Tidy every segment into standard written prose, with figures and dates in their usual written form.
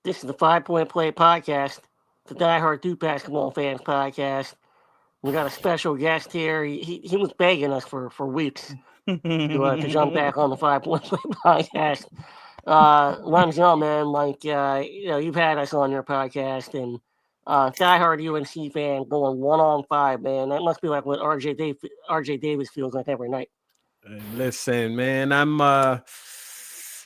This is the 5 Point Play podcast, the Die Hard Duke Basketball Fans podcast. We got a special guest here. He was begging us for weeks to jump back on the 5 Point Play podcast. Lenzell, man, you've had us on your podcast, and diehard UNC fan going 1-on-5, man. That must be like what RJ Davis feels like every night. Listen, man, I'm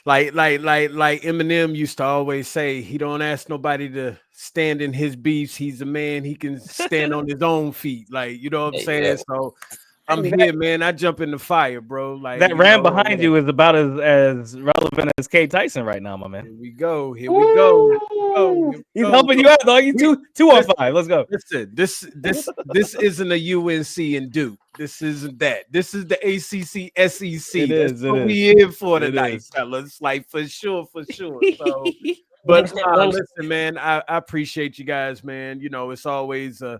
like Eminem used to always say, he don't ask nobody to stand in his beefs. He's a man, he can stand on his own feet. Like, you know what I'm saying? Yeah. So I'm here, man. I jump in the fire, bro. Like That ram behind you is about as relevant as K Tyson right now, my man. Here we go. Here we go. He's helping you out, dog. You two on five. Let's go. Listen, this isn't a UNC and Duke. This isn't that. This is the ACC SEC. That's what we in for tonight, fellas. Like for sure. So, but listen, man, I appreciate you guys, man. You know, it's always an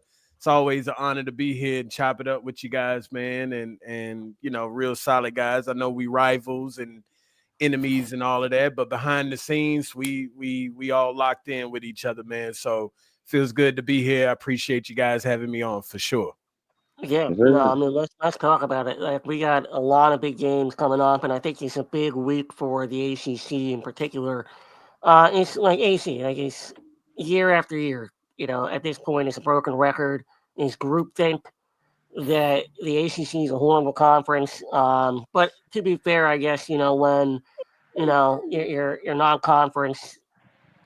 honor to be here and chop it up with you guys, man. And you know, real solid guys. I know we rivals and enemies and all of that, but behind the scenes, we all locked in with each other, man. So feels good to be here. I appreciate you guys having me on for sure. Yeah, I mean, let's talk about it. Like, we got a lot of big games coming up, and I think it's a big week for the ACC in particular. It's like AC, like it's year after year. You know, at this point, it's a broken record. It's groupthink that the ACC is a horrible conference. But to be fair, I guess when your non-conference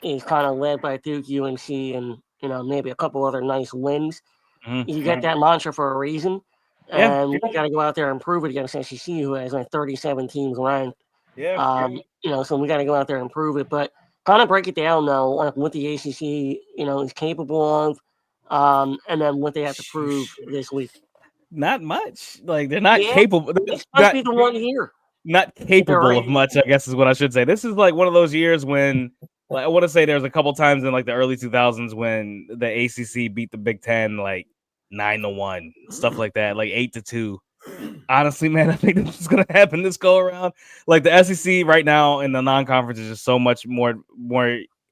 is kind of led by Duke, UNC, and maybe a couple other nice wins. You get that mantra for a reason, and we got to go out there and prove it against SEC, who has like 37 teams ranked. So we got to go out there and prove it. But kind of break it down though, like what the ACC is capable of, and then what they have to prove this week. Not much. Like they're not capable. It's supposed to be the one year. Not capable of much, I guess is what I should say. This is like one of those years when. I want to say there's a couple times in like the early 2000s when the ACC beat the Big Ten like 9-1, stuff like that, like 8-2. Honestly, man, I think this is gonna happen this go around. Like the SEC right now in the non-conference is just so much more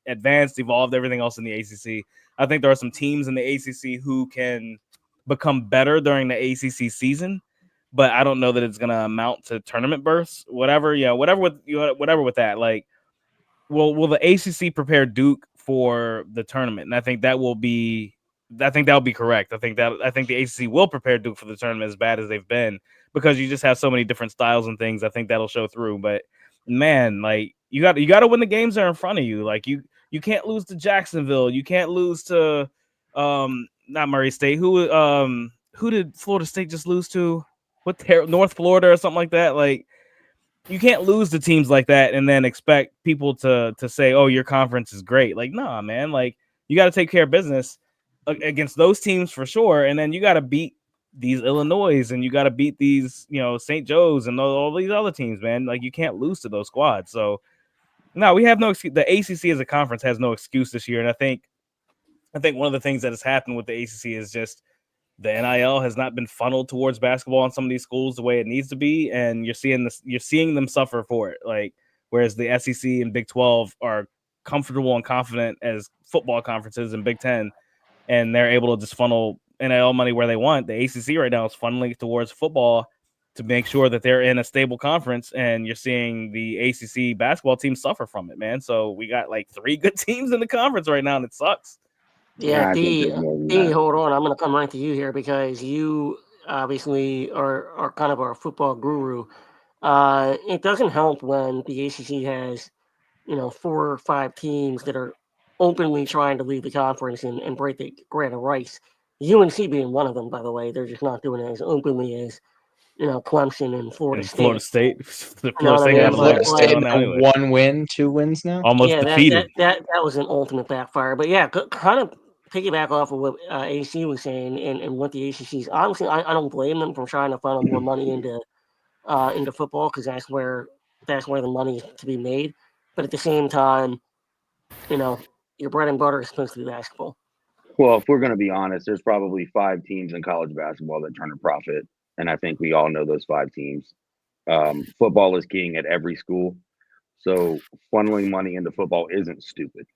advanced, evolved, everything else in the ACC. I think there are some teams in the ACC who can become better during the ACC season, but I don't know that it's gonna amount to tournament berths. Whatever with that, like. Will the ACC prepare Duke for the tournament? And I think that will be correct. I think the ACC will prepare Duke for the tournament as bad as they've been because you just have so many different styles and things. I think that'll show through. But man, like you got to win the games that are in front of you. Like you can't lose to Jacksonville. You can't lose to not Murray State. Who did Florida State just lose to? North Florida or something like that? Like. You can't lose to teams like that and then expect people to say, "Oh, your conference is great." Like, nah, man. Like, you got to take care of business against those teams for sure, and then you got to beat these Illinois and you got to beat these, St. Joe's and all these other teams, man. Like, you can't lose to those squads. So, no, we have no excuse. The ACC as a conference has no excuse this year, and I think one of the things that has happened with the ACC is just. The NIL has not been funneled towards basketball in some of these schools the way it needs to be, and you're seeing them suffer for it. Like whereas the SEC and Big 12 are comfortable and confident as football conferences and Big 10, and they're able to just funnel NIL money where they want. The ACC right now is funneling towards football to make sure that they're in a stable conference, and you're seeing the ACC basketball team suffer from it, man. So we got like 3 good teams in the conference right now, and it sucks. Yeah, D, hold on. I'm going to come right to you here because you obviously are kind of our football guru. It doesn't help when the ACC has, 4 or 5 teams that are openly trying to leave the conference and break the grant of rights. UNC being one of them, by the way. They're just not doing it as openly as, Clemson and Florida State. Florida State anyway. 1 win, 2 wins now. Almost defeated. That was an ultimate backfire. But yeah, kind of piggyback off of what AC was saying and what the ACC is. Honestly, I don't blame them for trying to funnel more money into football because that's where the money is to be made. But at the same time, your bread and butter is supposed to be basketball. Well, if we're going to be honest, there's probably 5 teams in college basketball that turn a profit. And I think we all know those 5 teams. Football is king at every school. So funneling money into football isn't stupid.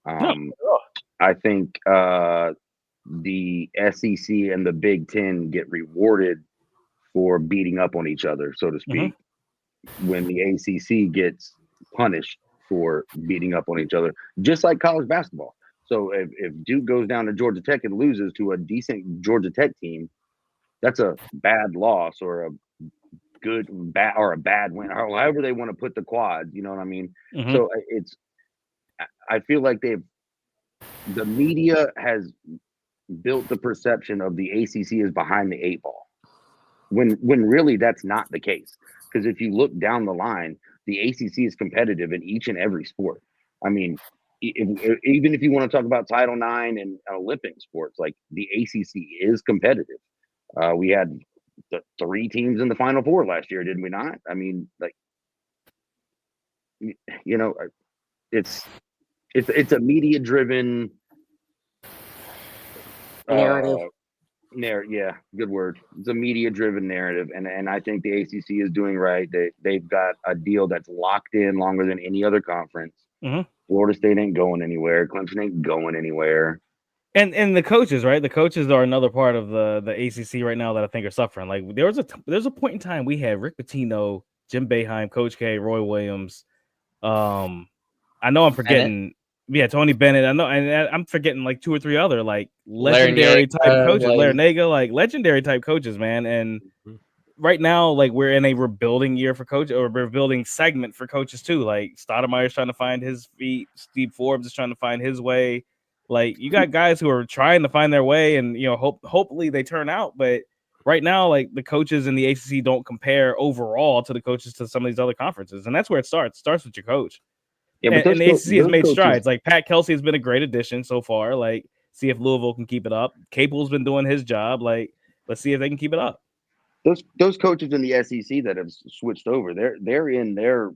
I think the SEC and the Big Ten get rewarded for beating up on each other, so to speak, when the ACC gets punished for beating up on each other, just like college basketball. So if Duke goes down to Georgia Tech and loses to a decent Georgia Tech team, that's a bad loss or a good bad or a bad win, or however they want to put the quads. You know what I mean? So I feel like the media has built the perception of the ACC is behind the eight ball, when really that's not the case. Because if you look down the line, the ACC is competitive in each and every sport. I mean, even if you want to talk about Title IX and Olympic sports, like the ACC is competitive. We had the 3 teams in the Final Four last year, did we not? I mean, like, you know, it's a media driven narrative. Yeah, good word. It's a media driven narrative, and I think the ACC is doing right. They've got a deal that's locked in longer than any other conference. Florida State ain't going anywhere. Clemson ain't going anywhere. And the coaches, right? The coaches are another part of the ACC right now that I think are suffering. Like there's a point in time we had Rick Pitino, Jim Boeheim, Coach K, Roy Williams. I know I'm forgetting. Yeah, Tony Bennett. I know, and I'm forgetting like 2 or 3 other like legendary type coaches, Larinaga, like legendary type coaches, man. And right now, like we're in a rebuilding year for coach, or rebuilding segment for coaches too. Like Stoudemire's trying to find his feet, Steve Forbes is trying to find his way. Like you got guys who are trying to find their way, and you know, hopefully they turn out. But right now, like the coaches in the ACC don't compare overall to the coaches to some of these other conferences, and that's where it starts. It starts with your coach. Yeah, and the ACC has made strides. Like Pat Kelsey has been a great addition so far. Like, see if Louisville can keep it up. Capel's been doing his job. Like, let's see if they can keep it up. Those coaches in the SEC that have switched over, they're in their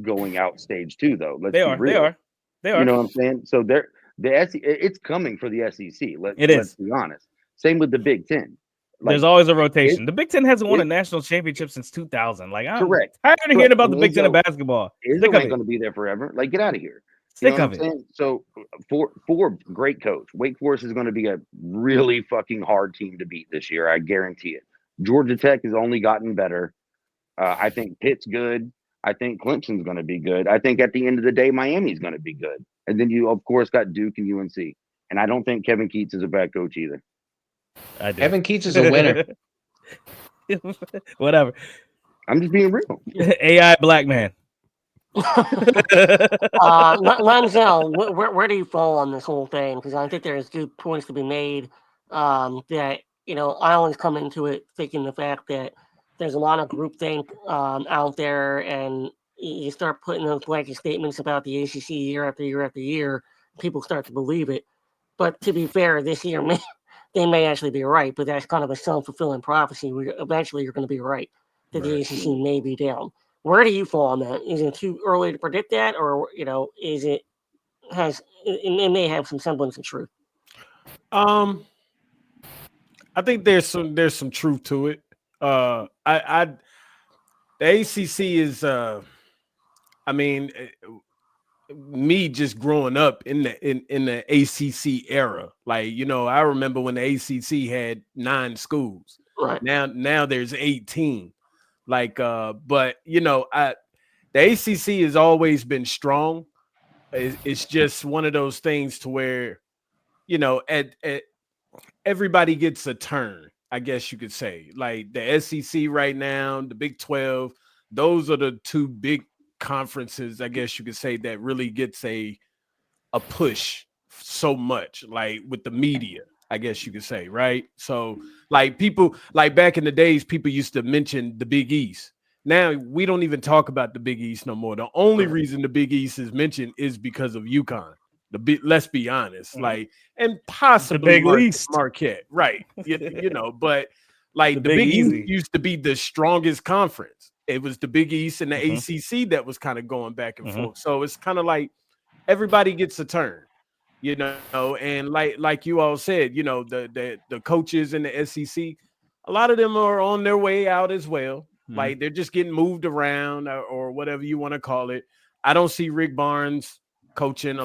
going out stage too, though. They are. You know what I'm saying? So it's coming for the SEC. Let's be honest. Same with the Big Ten. Like, there's always a rotation. The Big Ten hasn't won a national championship since 2000. Like, I'm tired of hearing about the Big Ten in basketball. Izzo ain't going to be there forever. Like, get out of here. Sick of it. So, for great coach, Wake Forest is going to be a really fucking hard team to beat this year. I guarantee it. Georgia Tech has only gotten better. I think Pitt's good. I think Clemson's going to be good. I think at the end of the day, Miami's going to be good. And then you, of course, got Duke and UNC. And I don't think Kevin Keats is a bad coach either. Kevin Keats is a winner. Whatever. I'm just being real. AI black man. Lenzell, where do you fall on this whole thing? Because I think there's good points to be made. That, you know, I always come into it thinking the fact that there's a lot of groupthink out there, and you start putting those blanket statements about the ACC year after year after year, people start to believe it. But to be fair, this year they may actually be right, but that's kind of a self-fulfilling prophecy. Eventually, you're going to be right that the ACC may be down. Where do you fall on that? Is it too early to predict that, or you know, it may have some semblance of truth? I think there's some truth to it. The ACC is I mean, me just growing up in the ACC era, like, you know, I remember when the ACC had 9 schools. Right. Now there's 18. Like, but you know, the ACC has always been strong. It's just one of those things to where, you know, at everybody gets a turn, I guess you could say. Like the SEC right now, the Big 12, those are the 2 big conferences, I guess you could say, that really gets a push so much, like with the media, I guess you could say, right? So like people, like back in the days, people used to mention the Big East. Now we don't even talk about the Big East no more. The only reason the Big East is mentioned is because of UConn. Let's be honest, like, and possibly Marquette, right? You know, but like the Big East used to be the strongest conference. It was the Big East and the ACC that was kind of going back and forth. So it's kind of like everybody gets a turn, you know. And like you all said, you know, the coaches in the SEC, a lot of them are on their way out as well. Like they're just getting moved around or whatever you want to call it. I don't see Rick Barnes coaching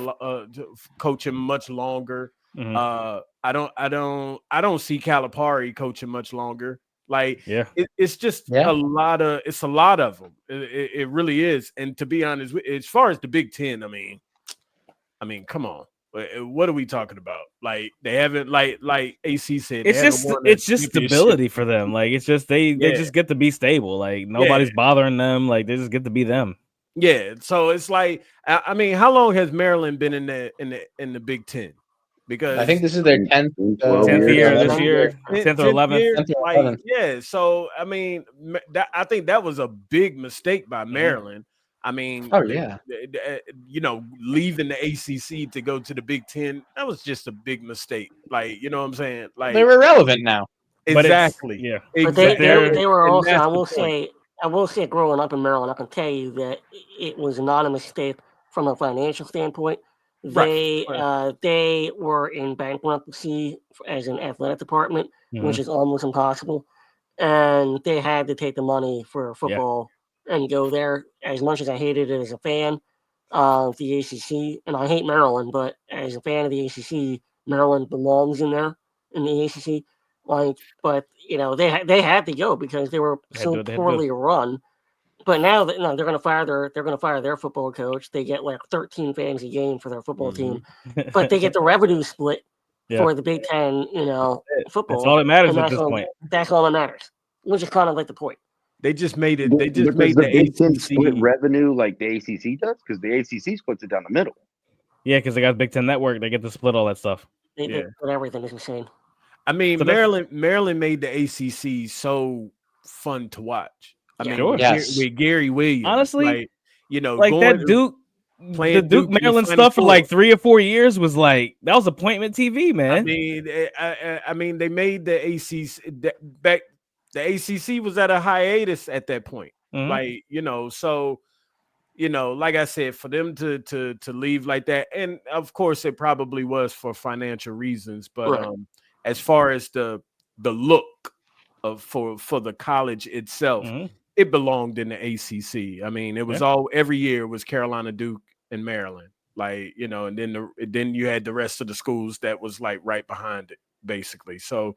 much longer. Mhm. I don't see Calipari coaching much longer. Like, it's just a lot of them. It really is. And to be honest, as far as the Big Ten, I mean, come on. What are we talking about? Like, they haven't, like AC said, it's just stability for them. Like, it's just they just get to be stable. Like, nobody's bothering them. Like, they just get to be them. Yeah. So it's like, I mean, how long has Maryland been in the Big Ten? Because I think this is their 10th year this year, 10th or 11th. Like, yeah. So I mean, I think that was a big mistake by Maryland. I mean, leaving the ACC to go to the Big Ten, that was just a big mistake. Like, you know what I'm saying? Like, they're irrelevant now. Exactly. But they were also. I will say, growing up in Maryland, I can tell you that it was not a mistake from a financial standpoint. They were in bankruptcy as an athletic department, which is almost impossible, and they had to take the money for football and go there. As much as I hated it as a fan of the ACC, and I hate Maryland, but as a fan of the ACC, Maryland belongs in there in the ACC. Like, but they had to go because they were so poorly run. But now that they're going to fire their football coach. They get like 13 fans a game for their football team, but they get the revenue split for the Big Ten. Football. That's all that matters at this point. That's all that matters, which is kind of like the point. They just made it. They just made the Big Ten ACC split revenue like the ACC does, because the ACC splits it down the middle. Yeah, because they got Big Ten Network. They get to split all that stuff. They split everything. Is insane. I mean, Maryland made the ACC so fun to watch. I mean, with Gary Williams, honestly, like that the Duke Maryland stuff for like 3 or 4 years was like that was appointment TV, man. I mean, they made the ACC back. The ACC was at a hiatus at that point, like so. Like I said, for them to leave like that, and of course it probably was for financial reasons, but as far as the look of for the college itself, it belonged in the ACC. I mean, it was every year it was Carolina, Duke, and Maryland, like and then you had the rest of the schools that was like right behind it, basically. So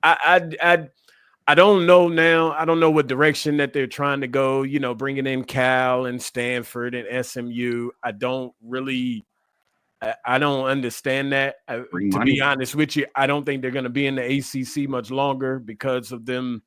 I don't know now. I don't know what direction that they're trying to go, bringing in Cal and Stanford and SMU. I don't understand that. To be honest with you, I don't think they're going to be in the ACC much longer because of them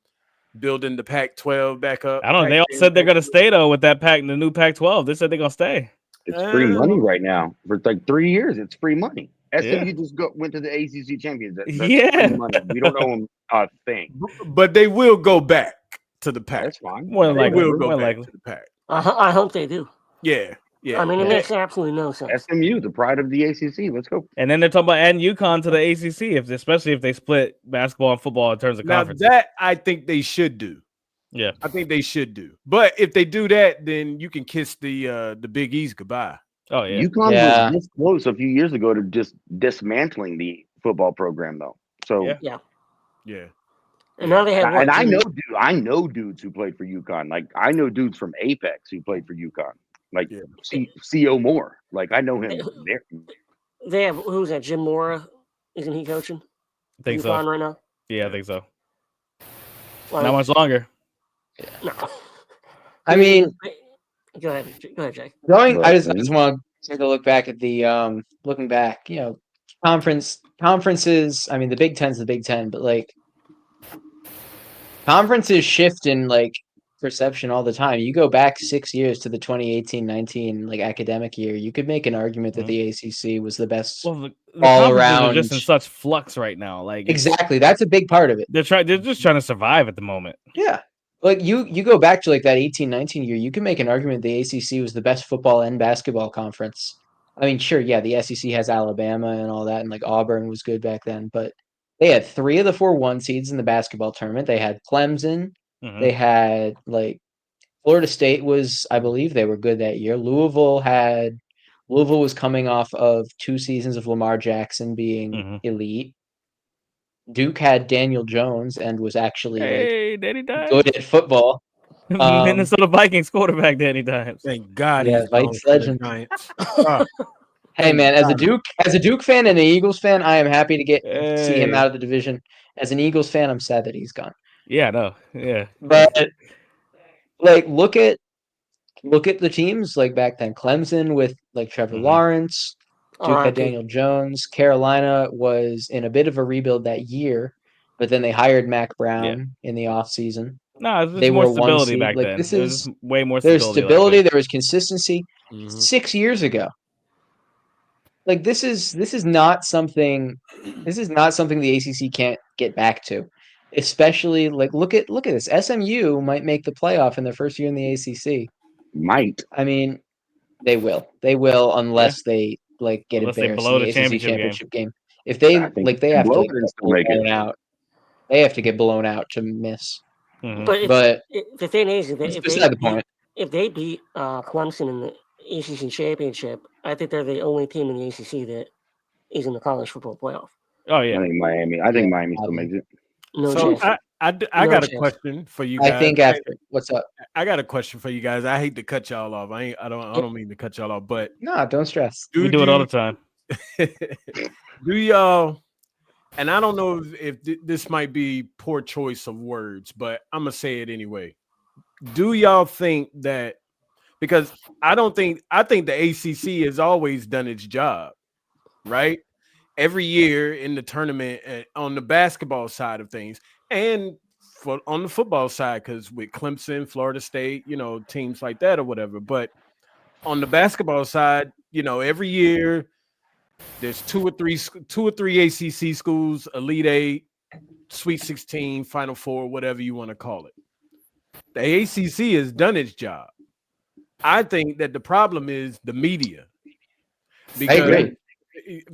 building the Pac-12 back up. I don't know. They all said they're going to stay, though, with that the new Pac-12. They said they're going to stay. It's free money right now. For like 3 years, it's free money. SMU just went to the ACC champions. That's free money. We don't owe them a thing. But they will go back to the Pac. That's fine. More likely. They will go back to the Pac. I hope they do. Yeah. I mean, it makes absolutely no sense. SMU, the pride of the ACC. Let's go. And then they're talking about adding UConn to the ACC, especially if they split basketball and football in terms of conferences. Now that I think they should do. Yeah, I think they should do. But if they do that, then you can kiss the Big East goodbye. Oh yeah, UConn was this close a few years ago to just dismantling the football program, though. So yeah. And now they have. And I know dudes who played for UConn. Like I know dudes from Apex who played for UConn. Like C.O. Moore. Like I know him there. They have who's that? Jim Mora, isn't he coaching? I think UConn so. Right now. Yeah, I think so. Like, not much longer. No. I mean, go ahead, Jake. I just want to take a look back at the looking back. Conferences. I mean, the Big Ten's the Big Ten, but like conferences shift in like perception all the time. You go back 6 years to the 2018-19 like academic year, you could make an argument that the ACC was the best the all around. Are just in such flux right now. Like exactly, that's a big part of it. They're just trying to survive at the moment. Yeah. Like you go back to like that 18-19 year, you can make an argument the ACC was the best football and basketball conference. I mean, sure, yeah, the SEC has Alabama and all that, and like Auburn was good back then, but they had 3 of the 4 1 seeds in the basketball tournament. They had Clemson. They had like Florida State was, I believe they were good that year. Louisville was coming off of 2 seasons of Lamar Jackson being elite. Duke had Daniel Jones and was actually good at football. Minnesota Vikings quarterback Danny Dimes. Thank God. Yeah, Vikings legend. Hey man, as a Duke fan and an Eagles fan, I am happy to see him out of the division. As an Eagles fan, I'm sad that he's gone. Yeah, no, yeah. But like, look at the teams like back then. Clemson with like Trevor Lawrence, Duke had Daniel Jones. Carolina was in a bit of a rebuild that year, but then they hired Mac Brown in the offseason. No, there's more stability back like, then. This There's is way more there's stability. There was consistency. 6 years ago. Like this is not something the ACC can't get back to. Especially like look at this. SMU might make the playoff in their first year in the ACC. Might. I mean, they will. They will unless they like get Unless they embarrassed blow in the the ACC championship game. If they like they have to like, get blown out. They have to get blown out to miss. But the thing is, if they beat Clemson in the ACC championship, I think they're the only team in the ACC that is in the college football playoff. Oh yeah, I think Miami still makes it. No chance. I got a question for you guys. I think after what's up? I got a question for you guys. I hate to cut y'all off. I don't mean to cut y'all off, but no, don't stress. We do it all the time. Do y'all? And I don't know if this might be poor choice of words, but I'm gonna say it anyway. Do y'all think that? Because I think the ACC has always done its job, right? Every year in the tournament on the basketball side of things, and on the football side, because with Clemson, Florida State, teams like that or whatever. But on the basketball side, every year there's two or three ACC schools, Elite Eight, Sweet 16, Final Four, whatever you want to call it. The ACC has done its job. I think that the problem is the media. I agree.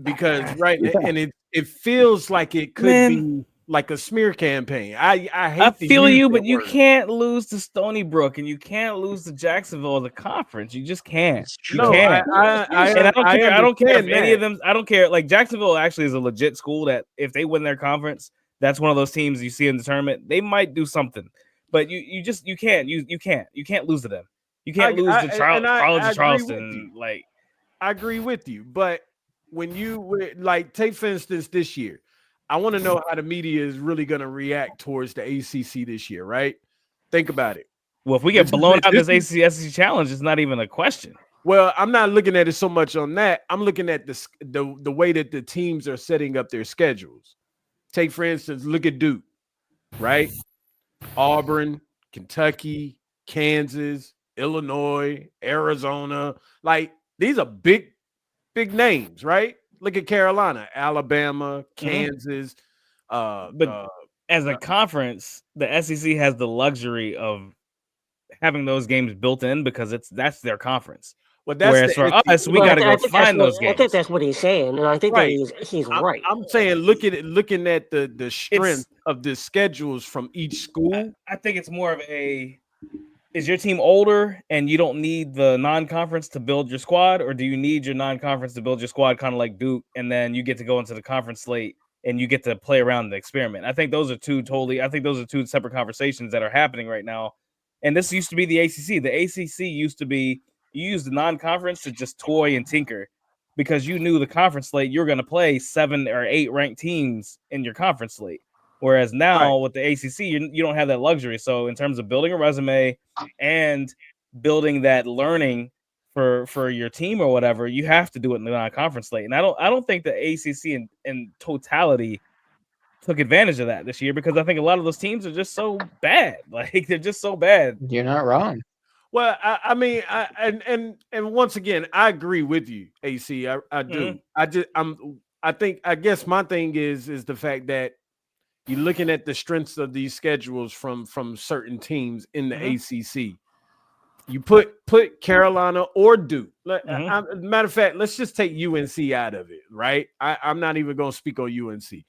Because and it feels like it could be like a smear campaign. I feel you, but you can't lose to Stony Brook and you can't lose to Jacksonville as a conference. You just can't. You can't. I don't care if any of them. I don't care. Like Jacksonville actually is a legit school that if they win their conference, that's one of those teams you see in the tournament. They might do something, but you can't lose to them. You can't lose to College of Charleston. Like I agree with you, but when you like take for instance this year, I want to know how the media is really going to react towards the ACC this year, right? Think about it. Well, if we get blown out this ACC SEC challenge, it's not even a question. Well, I'm not looking at it so much on that. I'm looking at the way that the teams are setting up their schedules. Take for instance, look at Duke, right? Auburn, Kentucky, Kansas, Illinois, Arizona. Like these are big names, right? Look at Carolina, Alabama, Kansas. But as a conference, the SEC has the luxury of having those games built in because that's their conference. Well, whereas for us, we got to go find those games. I think that's what he's saying, and I think that he's right. I'm saying looking at the strength of the schedules from each school. I think it's more of is your team older and you don't need the non-conference to build your squad, or do you need your non-conference to build your squad kind of like Duke, and then you get to go into the conference slate and you get to play around the experiment? I think those are two separate conversations that are happening right now. And this used to be the ACC. The ACC used to be you use the non-conference to just toy and tinker because you knew the conference slate you're going to play 7 or 8 ranked teams in your conference slate. Whereas now with the ACC, you don't have that luxury. So in terms of building a resume and building that learning for your team or whatever, you have to do it in the non-conference slate. And I don't think the ACC in totality took advantage of that this year because I think a lot of those teams are just so bad. Like they're just so bad. You're not wrong. Well, I mean, and once again, I agree with you, AC. I do. I guess my thing is the fact that you're looking at the strengths of these schedules from certain teams in the ACC. You put Carolina or Duke. Matter of fact, let's just take UNC out of it, right? I'm not even going to speak on UNC.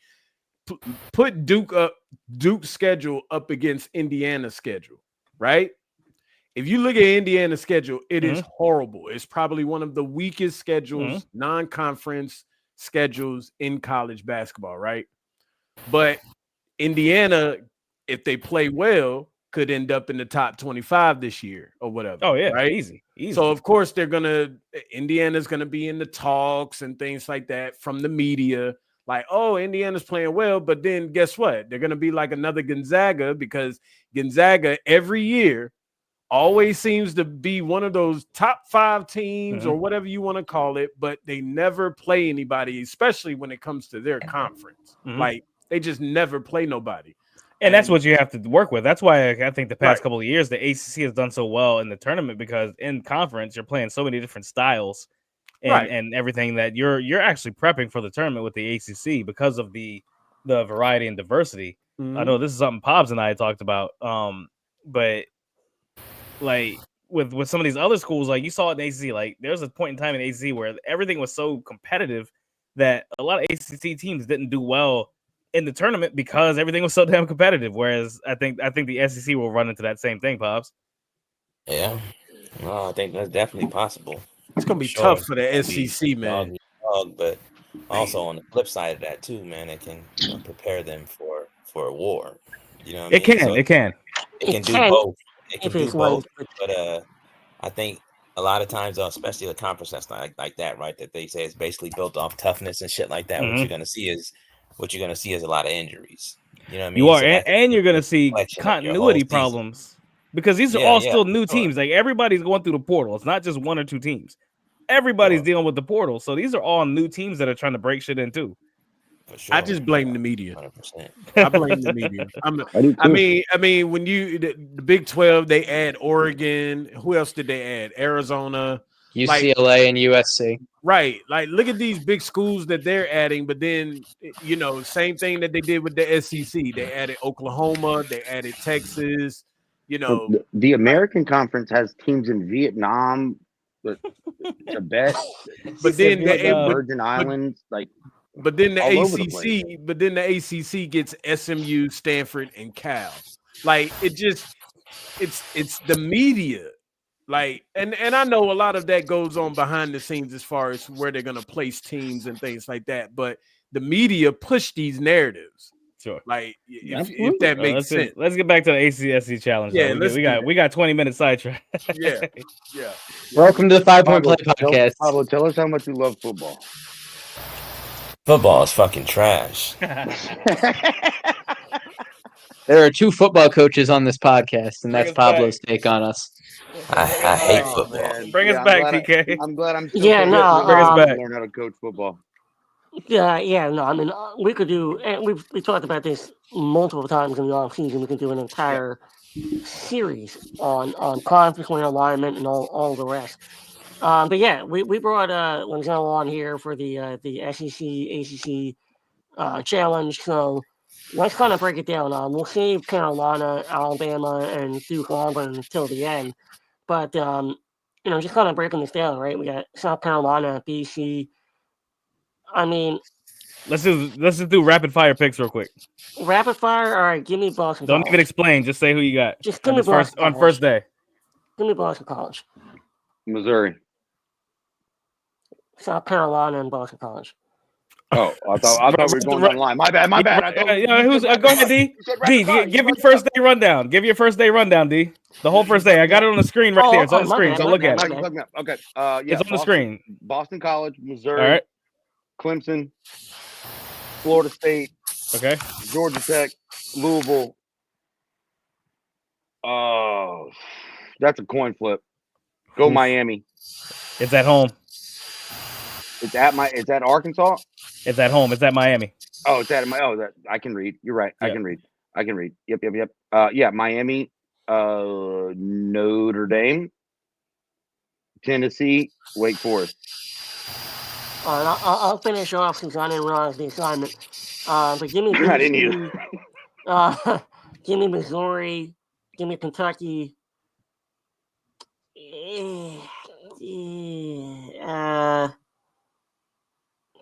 Put Duke's schedule up against Indiana's schedule, right? If you look at Indiana's schedule, it is horrible. It's probably one of the weakest schedules, non-conference schedules in college basketball, right? But Indiana, if they play well, could end up in the top 25 this year or whatever. Oh yeah, right? easy. So of course Indiana's gonna be in the talks and things like that from the media. Like, oh, Indiana's playing well, but then guess what? They're gonna be like another Gonzaga, because Gonzaga every year always seems to be one of those top 5 teams or whatever you want to call it, but they never play anybody, especially when it comes to their conference. Like, they just never play nobody. And that's what you have to work with. That's why I think the past couple of years, the ACC has done so well in the tournament, because in conference, you're playing so many different styles and everything that you're actually prepping for the tournament with the ACC because of the variety and diversity. I know this is something Pops and I talked about. But like with some of these other schools, like you saw it in ACC, like there was a point in time in ACC where everything was so competitive that a lot of ACC teams didn't do well in the tournament because everything was so damn competitive. Whereas I think the SEC will run into that same thing, Pops. Yeah, no, I think that's definitely possible. It's gonna be tough for the SEC, man. But also on the flip side of that too, man, it can prepare them for a war. You know what I mean? It can do both. It can do both. But I think a lot of times, especially the conference that's like that, right? That they say it's basically built off toughness and shit like that. What you're gonna see is a lot of injuries. You know what I mean? You are, and you're gonna see continuity problems because these are all still new teams. Like everybody's going through the portal. It's not just 1 or 2 teams. Everybody's dealing with the portal. So these are all new teams that are trying to break shit in too. Sure. I just blame the media. 100%. I blame the media. I mean, when the Big 12, they add Oregon. Who else did they add? Arizona, UCLA, and USC. Right. Like, look at these big schools that they're adding. But then, same thing that they did with the SEC. They added Oklahoma. They added Texas. The American Conference has teams in Vietnam, Tibet, but then the Virgin Islands, But then the ACC gets SMU, Stanford, and Cal. Like, it's the media. Like, and I know a lot of that goes on behind the scenes as far as where they're gonna place teams and things like that. But the media push these narratives. Sure. Like, if that makes sense. Let's get back to the ACC challenge. Yeah, we got 20 minutes sidetrack. Yeah. Welcome to the 5 Point Play podcast. Pablo, tell us how much you love football. Football is fucking trash. There are 2 football coaches on this podcast, and that's Pablo's take on us. I hate football. Man. Bring us back, TK. I'm glad I'm still bring us back. Learn how to coach football. No, I mean, we could do, and we talked about this multiple times in the off season. We could do an entire series on conference alignment and all the rest. But yeah, we brought Lenzell on here for the SEC ACC challenge. So let's kind of break it down. We'll save Carolina, Alabama, and Duke Auburn until the end. But just kind of breaking this down, right? We got South Carolina, BC. I mean, let's just do rapid fire picks real quick. Rapid fire. All right, give me Boston. Don't even explain. Just say who you got. Just give me Boston on first day. Give me Boston College. Missouri. South Carolina and Boston College. Oh, I thought we were going down the line. My bad. Go ahead, D. D, give your first day rundown. Give your first day rundown, D. The whole first day. I got it on the screen right there. It's on the screen. So look at it. Okay. It's on the screen. Boston College, Missouri, all right. Clemson, Florida State, okay, Georgia Tech, Louisville. Oh, that's a coin flip. Go Miami. It's at home. It's at Arkansas. It's at home. It's at Miami. Oh, it's at I can read. You're right. Yep. I can read. Yep. Miami, Notre Dame, Tennessee, Wake Forest. All right, I'll finish off since I didn't realize the assignment. But give me. You're not in here. Give me Missouri. Give me Kentucky.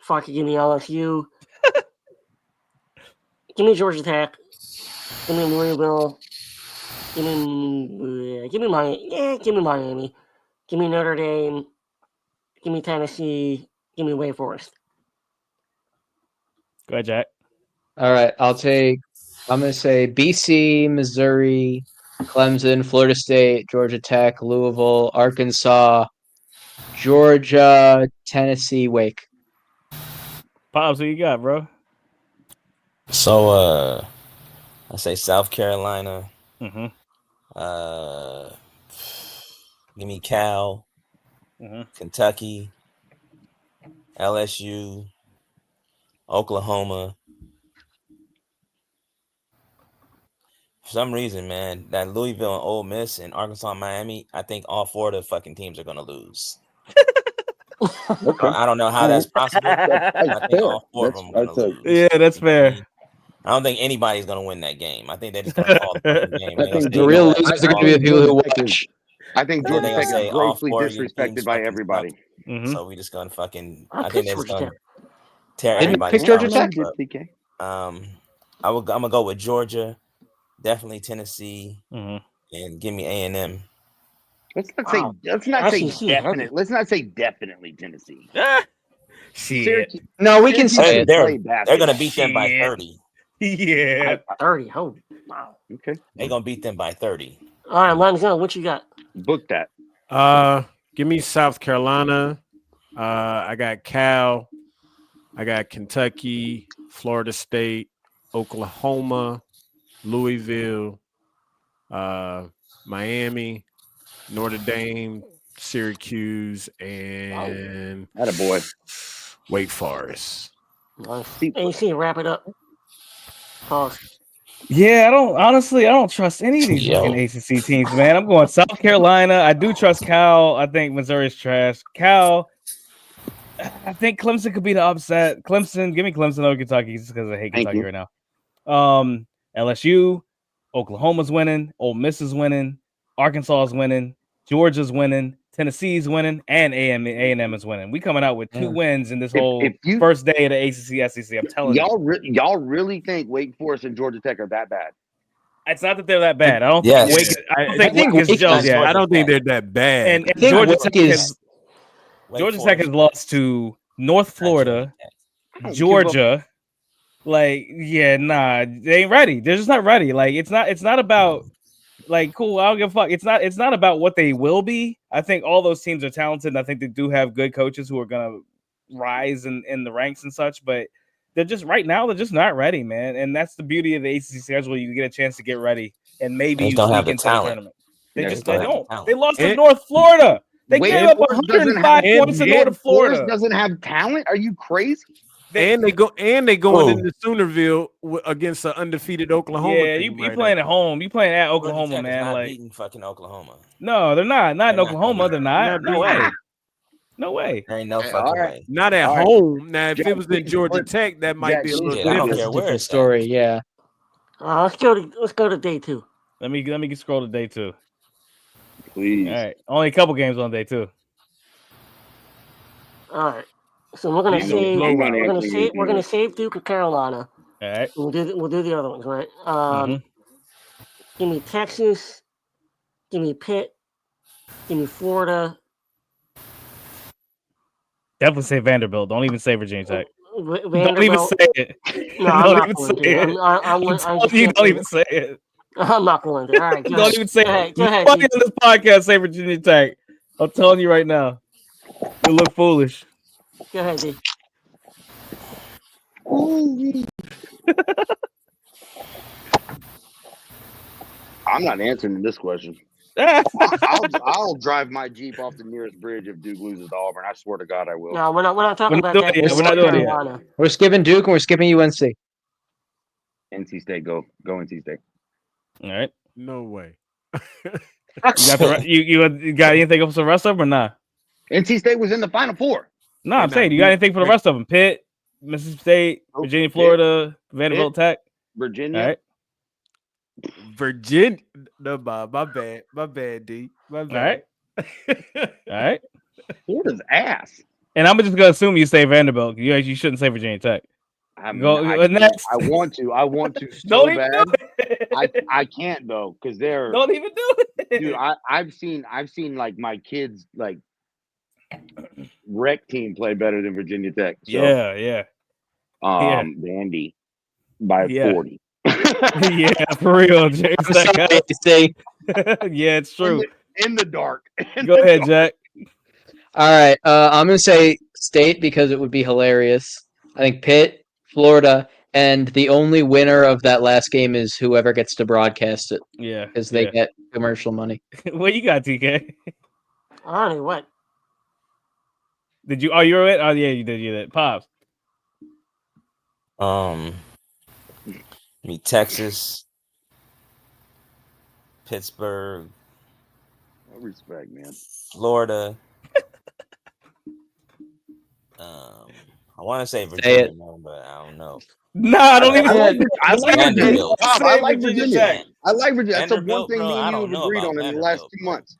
Fucking give me LSU. Give me Georgia Tech. Give me Louisville. Give me Miami. Give me Notre Dame. Give me Tennessee. Give me Wake Forest. Go ahead, Jack. All right, I'm going to say BC, Missouri, Clemson, Florida State, Georgia Tech, Louisville, Arkansas, Georgia, Tennessee, Wake. Pops, who you got, bro? So I say South Carolina. Mm-hmm. Give me Cal, Kentucky, LSU, Oklahoma. For some reason, man, that Louisville and Ole Miss and Arkansas and Miami, I think all 4 of the fucking teams are gonna lose. Okay. I don't know how that's possible. I think all 4 of them are gonna lose. Yeah, that's fair. I don't think anybody's gonna win that game. I think they're just gonna fall the fucking game. I think The real losers are going to be the people who watch. I think Georgia they're gonna Tech say is all grossly 4 of your teams disrespected by fucking everybody. suck. So we just gonna fucking. I I think they're picked just Georgia gonna Tech. tear Didn't everybody's pick Georgia down. Tech? I'm gonna go with Georgia, definitely Tennessee, and give me A&M. Let's not say definite. Let's not say definitely Tennessee. Shit. No, we can say it. They're gonna beat them by 30. Yeah. 30. Oh, wow. Okay. They're gonna beat them by 30. All right, Lenzell, what you got? Book that. Give me South Carolina. I got Cal. I got Kentucky, Florida State, Oklahoma, Louisville, Miami, Notre Dame, Syracuse, and attaboy. Wake Forest. AC, wrap it up. Pause. Yeah, I don't trust any of these fucking ACC teams, man. I'm going South Carolina. I do trust Cal. I think Missouri's trash. Cal, I think Clemson could be the upset. Clemson, give me Clemson over Kentucky just because I hate Kentucky right now. LSU, Oklahoma's winning, Ole Miss is winning, Arkansas is winning, Georgia's winning, Tennessee's winning, and A&M is winning. We coming out with 2 wins in this whole first day of the ACC SEC. I'm telling you. Y'all really think Wake Forest and Georgia Tech are that bad? It's not that they're that bad. I don't think Wake. I think Wake is just. Yeah, I don't think they're that bad. And Georgia Tech has lost to North Florida, Georgia. Like, yeah, nah, they ain't ready. They're just not ready. Like, it's not about. Like, cool, I don't give a fuck. It's not about what they will be. I think all those teams are talented, and I think they do have good coaches who are gonna rise in the ranks and such, but they're just right now, they're just not ready, man. And that's the beauty of the ACC schedule. You get a chance to get ready, and maybe you don't have sneak the into talent. the tournament. They Yeah, just they don't. don't. They lost to North Florida. They gave up 105 points in North Florida. Forest doesn't have talent. Are you crazy? They going into Soonerville against an undefeated Oklahoma. Yeah, you playing at home. You playing at Oklahoma, man. Not like beating fucking Oklahoma. No, they're not. Not in Oklahoma. They're not. No way. No way. There ain't no fucking way. Not at home. Now, if it was in Georgia Tech, that might be a little different. I don't care where it's story. Yeah. Let's go to day 2. Let me scroll to day 2. Please. All right. Only a couple games on day 2. All right. So we're gonna save Duke and Carolina. All right. We'll do the other ones, right? Give me Texas. Give me Pitt. Give me Florida. Definitely say Vanderbilt. Don't even say Virginia Tech. Don't even say it. No, I'm not going to. Don't even say it. I'm not going to. All right. Don't even say it. Go ahead. Nobody on this podcast say Virginia Tech. I'm telling you right now. You look foolish. Go ahead, D. I'm not answering this question. I'll drive my Jeep off the nearest bridge if Duke loses to Auburn. I swear to God, I will. No, we're not talking about that. We're not doing it. We're skipping Duke and we're skipping UNC. NC State, go NC State. All right. No way. You got anything else for the rest of them or not? NC State was in the Final Four. No, I'm saying, you got anything for the rest of them? Pitt, Mississippi State, Virginia, Florida, Vanderbilt, Tech, Virginia. All right. Virginia. No, Bob. My bad, D. My bad. All right. Florida's ass. And I'm just gonna assume you say Vanderbilt. You shouldn't say Virginia Tech. I want to so bad. I can't though, because they're don't even do it. Dude, I've seen like my kids like rec team play better than Virginia Tech. So, yeah. Vandy by 40. Yeah, for real, James. I'm sorry to say Yeah, it's true. In the dark. Go ahead, Jack. All right, I'm gonna say State because it would be hilarious. I think Pitt, Florida, and the only winner of that last game is whoever gets to broadcast it. Yeah, because they get commercial money. What you got, TK? I don't know what. Did you? Oh, you were it. Oh, yeah, you did. You did. Pops. Texas, Pittsburgh. No respect, man. Florida. I want to say Virginia, but I don't know. No, I don't even. I like Vanderbilt. I like Virginia. I like Virginia. That's the one Vanderbilt, thing bro, me I and you don't have know agreed about on in the last 2 months.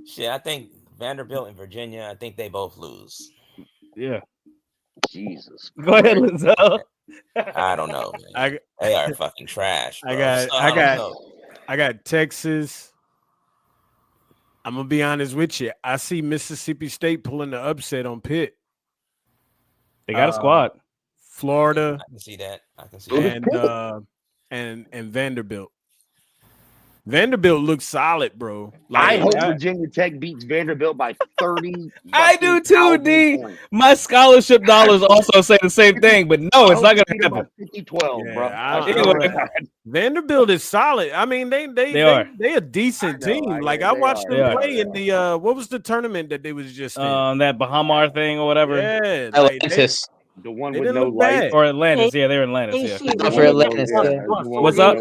Shit, I think Vanderbilt and Virginia, I think they both lose. Yeah. Jesus. Go ahead, Lenzell. I don't know, man. They are fucking trash, bro. I got Texas. I'm gonna be honest with you. I see Mississippi State pulling the upset on Pitt. They got a squad. Florida. I can see that. And Vanderbilt. Vanderbilt looks solid, bro. I hope Virginia Tech beats Vanderbilt by 30. I do too, D. My scholarship dollars also say the same thing, but no, it's not going to happen. 50-12, bro. Anyway, Vanderbilt is solid. I mean, they are a decent team. I watched them play in the what was the tournament that they was just in? That Bahamar thing or whatever. Yeah, Atlantis. The one with no light. Or Atlantis. Yeah, they're in Atlantis. Yeah. For Atlantis. What's up?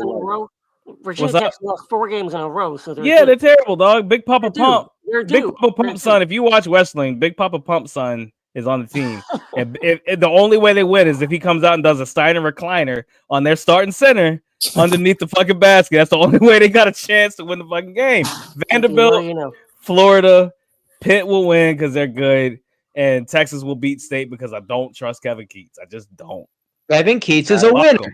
Virginia Tech's lost 4 games in a row, so they're terrible, dog. Big Papa Pump, Big Papa Pump's son. If you watch wrestling, Big Papa Pump's son is on the team, and if the only way they win is if he comes out and does a Steiner recliner on their starting center underneath the fucking basket. That's the only way they got a chance to win the fucking game. Vanderbilt, Florida, Pitt will win because they're good, and Texas will beat State because I don't trust Kevin Keats. I just don't. Kevin Keats is a winner.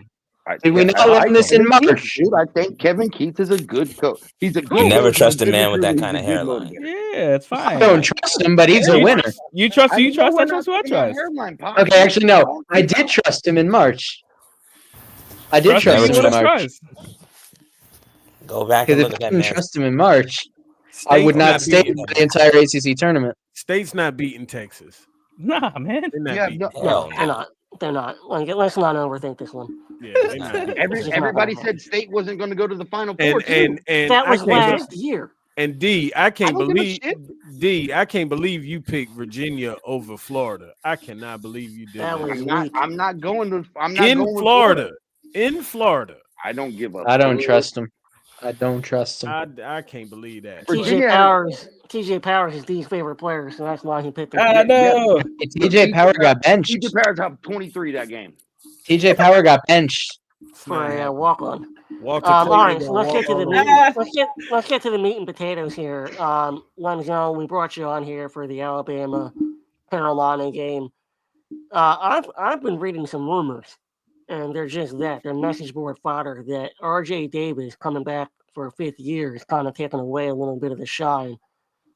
Did we not learn this in March? Dude, I think Kevin Keats is a good coach. He's a good. You never trust a man with that kind of hairline. Yeah, it's fine. I don't trust him, but he's a winner. You trust? I trust who I trust. Okay, actually, no. I did trust him in March. I did trust him in March. Go back and look at that man. If I didn't trust him in March, I would not stay in the entire ACC tournament. State's not beating Texas. Nah, man. They're not they're not. They're not. Let's not overthink this one. Yeah, everybody said State wasn't going to go to the Final Four. And that was last year. And I can't believe you picked Virginia over Florida. I cannot believe you did that. I'm not going to. In Florida. I don't give up. I don't trust him. I don't trust him. I can't believe that. TJ Powers is D's favorite player, so that's why he picked him. No. TJ Power got benched. TJ Power dropped 23 that game. TJ Power got benched for a walk-on. All right, so let's get to the meat. Let's get to the meat and potatoes here. Lenzell, we brought you on here for the Alabama Carolina game. I've been reading some rumors, and they're just that. They're message board fodder that RJ Davis coming back for a 5th year is kind of taking away a little bit of the shine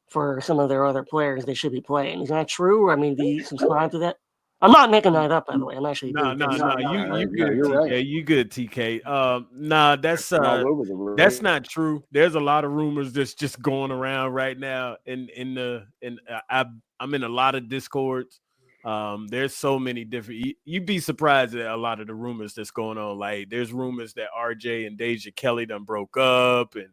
for some of their other players they should be playing. Is that true? I mean, do you subscribe to that? I'm not making that up, by the way. I'm actually no. You good, TK? Right. You good, TK? Nah, that's not true. There's a lot of rumors that's just going around right now. I'm in a lot of discords. There's so many different. You'd be surprised at a lot of the rumors that's going on. Like, there's rumors that RJ and Deja Kelly done broke up and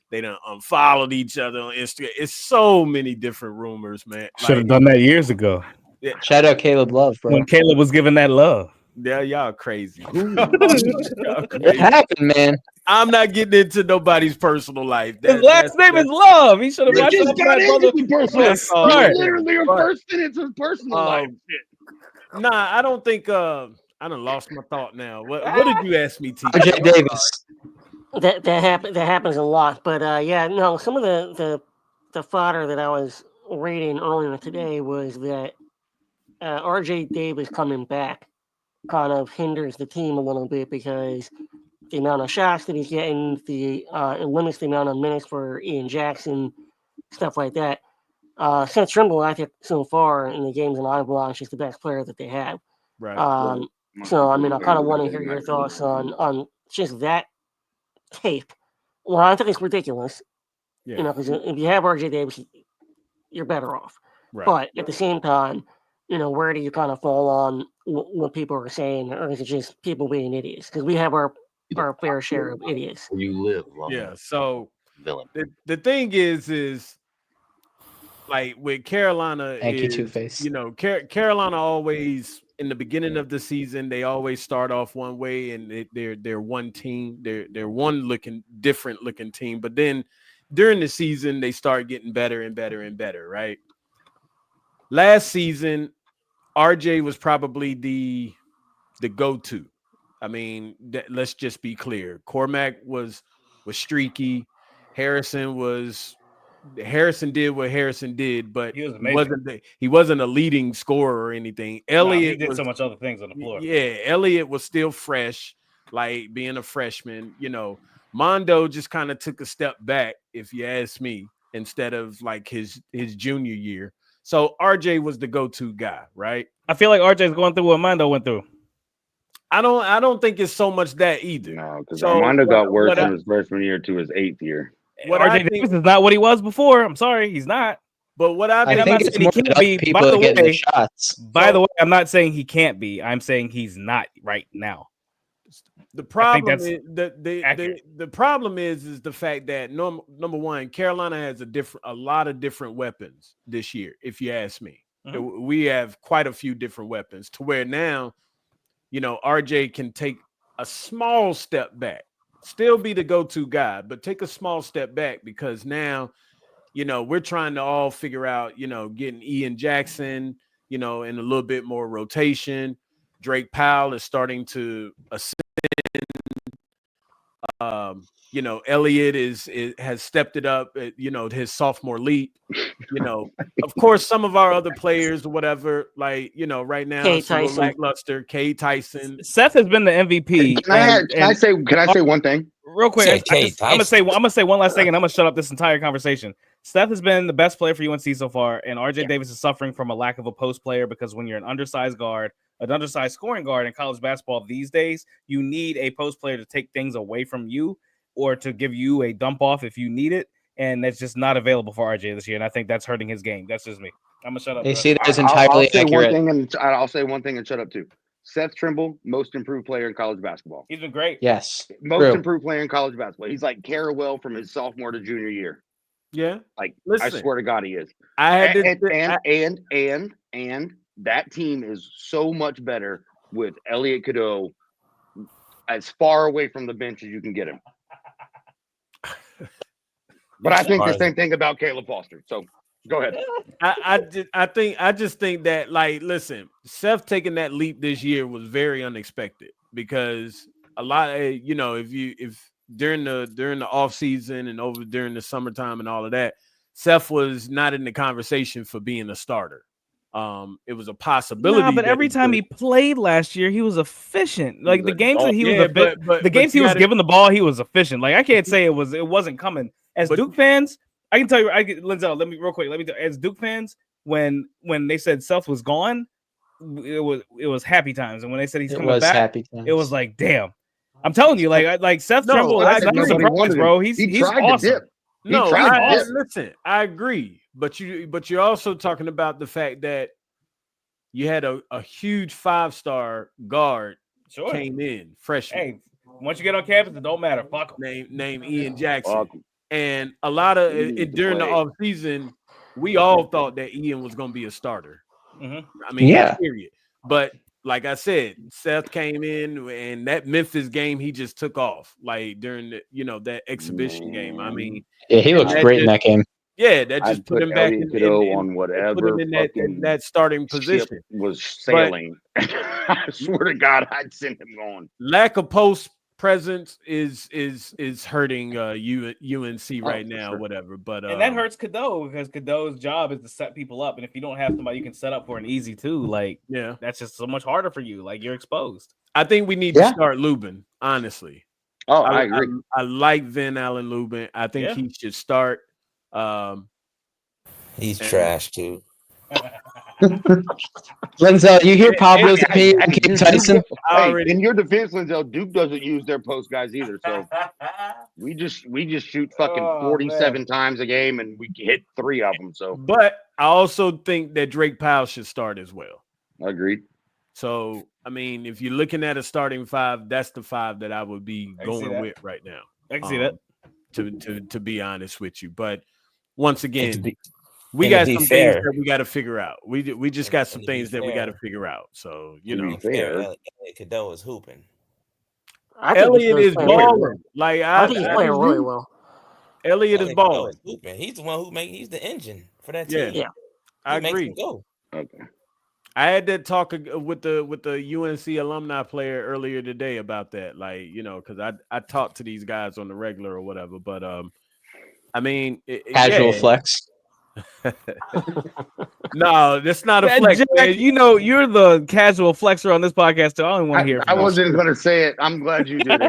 they done unfollowed each other on Instagram. It's so many different rumors, man. Should have done that years ago. Yeah. Shout out Caleb Love, bro. When Caleb was giving that love. Yeah, y'all crazy. It happened, man. I'm not getting into nobody's personal life. His last name is Love. He should have watched that. Literally your first sentence of personal life. Nah, I don't think. I done lost my thought now. What did you ask me, T? RJ Davis. That happens a lot, but some of the fodder that I was reading earlier today was that RJ Davis coming back kind of hinders the team a little bit because the amount of shots that he's getting, it limits the amount of minutes for Ian Jackson, stuff like that. Seth Trimble, I think, so far in the games that I've watched, is the best player that they have. Right. So, I mean, I kind of want to hear your thoughts on just that take Well, I think it's ridiculous. Yeah. Because if you have RJ Davis, you're better off. Right. But at the same time, where do you kind of fall on what people are saying, or is it just people being idiots? Because we have our fair share of idiots. Where you live, yeah. So villain. The thing is like with Carolina, Thank you, Two-Face. Carolina always in the beginning of the season they always start off one way, and they're one team, they're one different looking team, but then during the season they start getting better and better and better, right? Last season, RJ was probably the go-to. I mean, let's just be clear. Cormac was streaky. Harrison did what Harrison did, but he wasn't a leading scorer or anything. Elliott he did so much other things on the floor. Yeah, Elliott was still fresh, like being a freshman. Mondo just kind of took a step back, if you ask me, instead of like his junior year. So RJ was the go-to guy, right? I feel like RJ's going through what Mondo went through. I don't think it's so much that either. No, because Armando got worse from his freshman year to his 8th year. RJ Davis is not what he was before. I'm sorry, he's not. But what I think it's more like people are getting the shots. By the way, I'm not saying he can't be. I'm saying he's not right now. The problem is the problem is the fact that number one, Carolina has a lot of different weapons this year. If you ask me, we have quite a few different weapons to where now, RJ can take a small step back, still be the go-to guy, but take a small step back because now, we're trying to all figure out, getting Ian Jackson, in a little bit more rotation. Drake Powell is starting to ascend. Elliott has stepped it up, his sophomore leap. Of course, some of our other players or whatever, like, right now, it's a little lackluster. K. Tyson. Seth has been the MVP. Can I say one thing? Real quick, I'm gonna say one last thing, and I'm gonna shut up this entire conversation. Steph has been the best player for UNC so far, and RJ Davis is suffering from a lack of a post player because when you're an undersized scoring guard in college basketball these days, you need a post player to take things away from you or to give you a dump off if you need it, and that's just not available for RJ this year, and I think that's hurting his game. That's just me. I'm gonna shut up. They see that as entirely accurate. I'll say one thing and shut up too. Seth Trimble, most improved player in college basketball. He's been great. Yes. Most improved player in college basketball. He's like Carrawell from his sophomore to junior year. Yeah. Like, listen, I swear to God, he is. And that team is so much better with Elliott Cadeau as far away from the bench as you can get him. But I think the same thing about Caleb Foster. So go ahead. I just think that, like, listen, Seth taking that leap this year was very unexpected because a lot of, if during the off season and over during the summertime and all of that, Seth was not in the conversation for being a starter. It was a possibility. But every time he played last year, he was efficient. Like the games that he was the games he was given the ball, he was efficient. Like I can't say it wasn't coming. As Duke fans, I can tell you, Lenzell, let me tell as Duke fans, when they said Seth was gone, it was happy times, and when they said he's coming back, it was like, damn. I'm telling you, like Seth Trimble, that's not a surprise, bro. He's awesome. Listen, I agree, but you're also talking about the fact that you had a huge 5-star guard came in freshman. Hey, once you get on campus, it don't matter. Fuck him. Name Ian Jackson. And a lot of during the off season, we all thought that Ian was going to be a starter. Mm-hmm. I mean, period. But like I said, Seth came in, and that Memphis game, he just took off. Like during the that exhibition game. I mean, he looks great in that game. Yeah, that just put him back on whatever in that starting position was sailing. I swear to God, I'd send him on. Lack of post presence is hurting UNC right now, whatever. But and that hurts Cadeau because Cadeau's job is to set people up, and if you don't have somebody you can set up for an easy two, like that's just so much harder for you. Like you're exposed. I think we need to start Lubin, honestly. Oh, I agree. I like Van Allen Lubin. I think he should start. He's trash too. Lenzell, you hear Pablo's opinion on Cade Tyson? In your defense, Lenzell, Duke doesn't use their post guys either. So we just shoot fucking 47 times a game and we hit 3 of them. So, but I also think that Drake Powell should start as well. Agreed. So, I mean, if you're looking at a starting 5, that's the 5 that I would be going with right now. I can see that. To be honest with you, but once again, we got some things that we got to figure out. We just got some things that we got to figure out. So Cadeau is hooping. Elliott is balling. Like I think he's playing really well. Elliott is balling. He's the one he's the engine for that team. Yeah. I agree. Go. Okay. I had that talk with the UNC alumni player earlier today about that. Like, you know, because I talk to these guys on the regular or whatever. But I mean, casual flex. No, that's not a flex. Jack, you know, you're the casual flexer on this podcast, so I don't want to hear. I wasn't going to say it. I'm glad you did.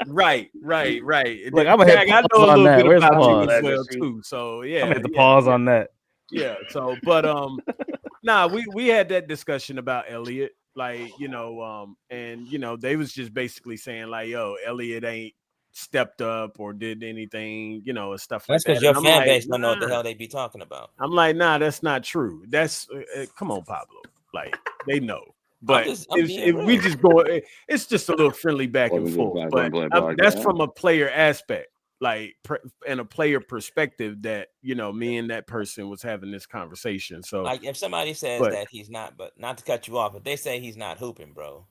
Right. Look, I'm gonna hit I pause know a on little that. bit Where's the about pause? you as well too. So yeah, I'm gonna hit the pause on that. Yeah. So, but nah, we had that discussion about Elliott, like, you know, and you know, they was just basically saying like, yo, Elliott ain't stepped up or did anything, you know, and stuff like that. That's because your fan base don't know what the hell they be talking about. I'm like, nah, that's not true. That's come on, Pablo. Like, they know. But we just go, it's just a little friendly back and forth. But that's from a player aspect, like, and a player perspective that, you know, me and that person was having this conversation. So, like, if somebody says that he's not, but not to cut you off, if they say he's not hooping, bro,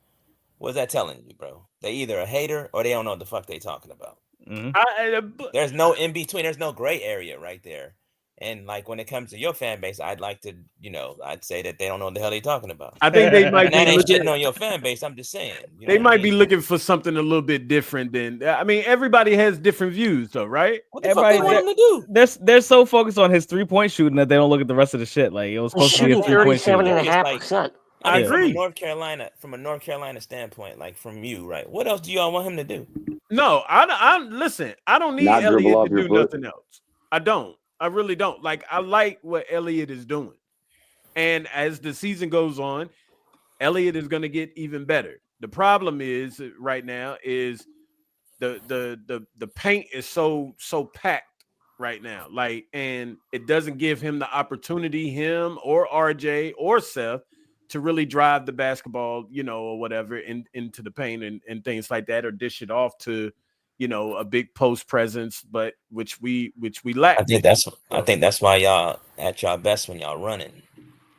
what's that telling you, bro? They either a hater or they don't know what the fuck they talking about. Mm-hmm. There's no in between. There's no gray area right there. And like when it comes to your fan base, I'd like to, you know, I'd say that they don't know what the hell they're talking about. I think they might be looking on your fan base. I'm just saying. You know they might be looking for something a little bit different than. I mean, everybody has different views, though, right? What the fuck they want him to do? They're so focused on his 3-point shooting that they don't look at the rest of the shit. Like, it was supposed to be a 3-point shooting. 37.5%. I agree. From a North Carolina standpoint, like from you, right? What else do y'all want him to do? No, I listen. I don't need Elliott to do nothing else. I don't. I really don't. Like, I like what Elliott is doing, and as the season goes on, Elliott is going to get even better. The problem is right now is the paint is so packed right now. Like, and it doesn't give him the opportunity, him or RJ or Seth, to really drive the basketball, you know, or whatever into the paint and things like that, or dish it off to, you know, a big post presence, but which we lack. I think that's why y'all at y'all best when y'all running.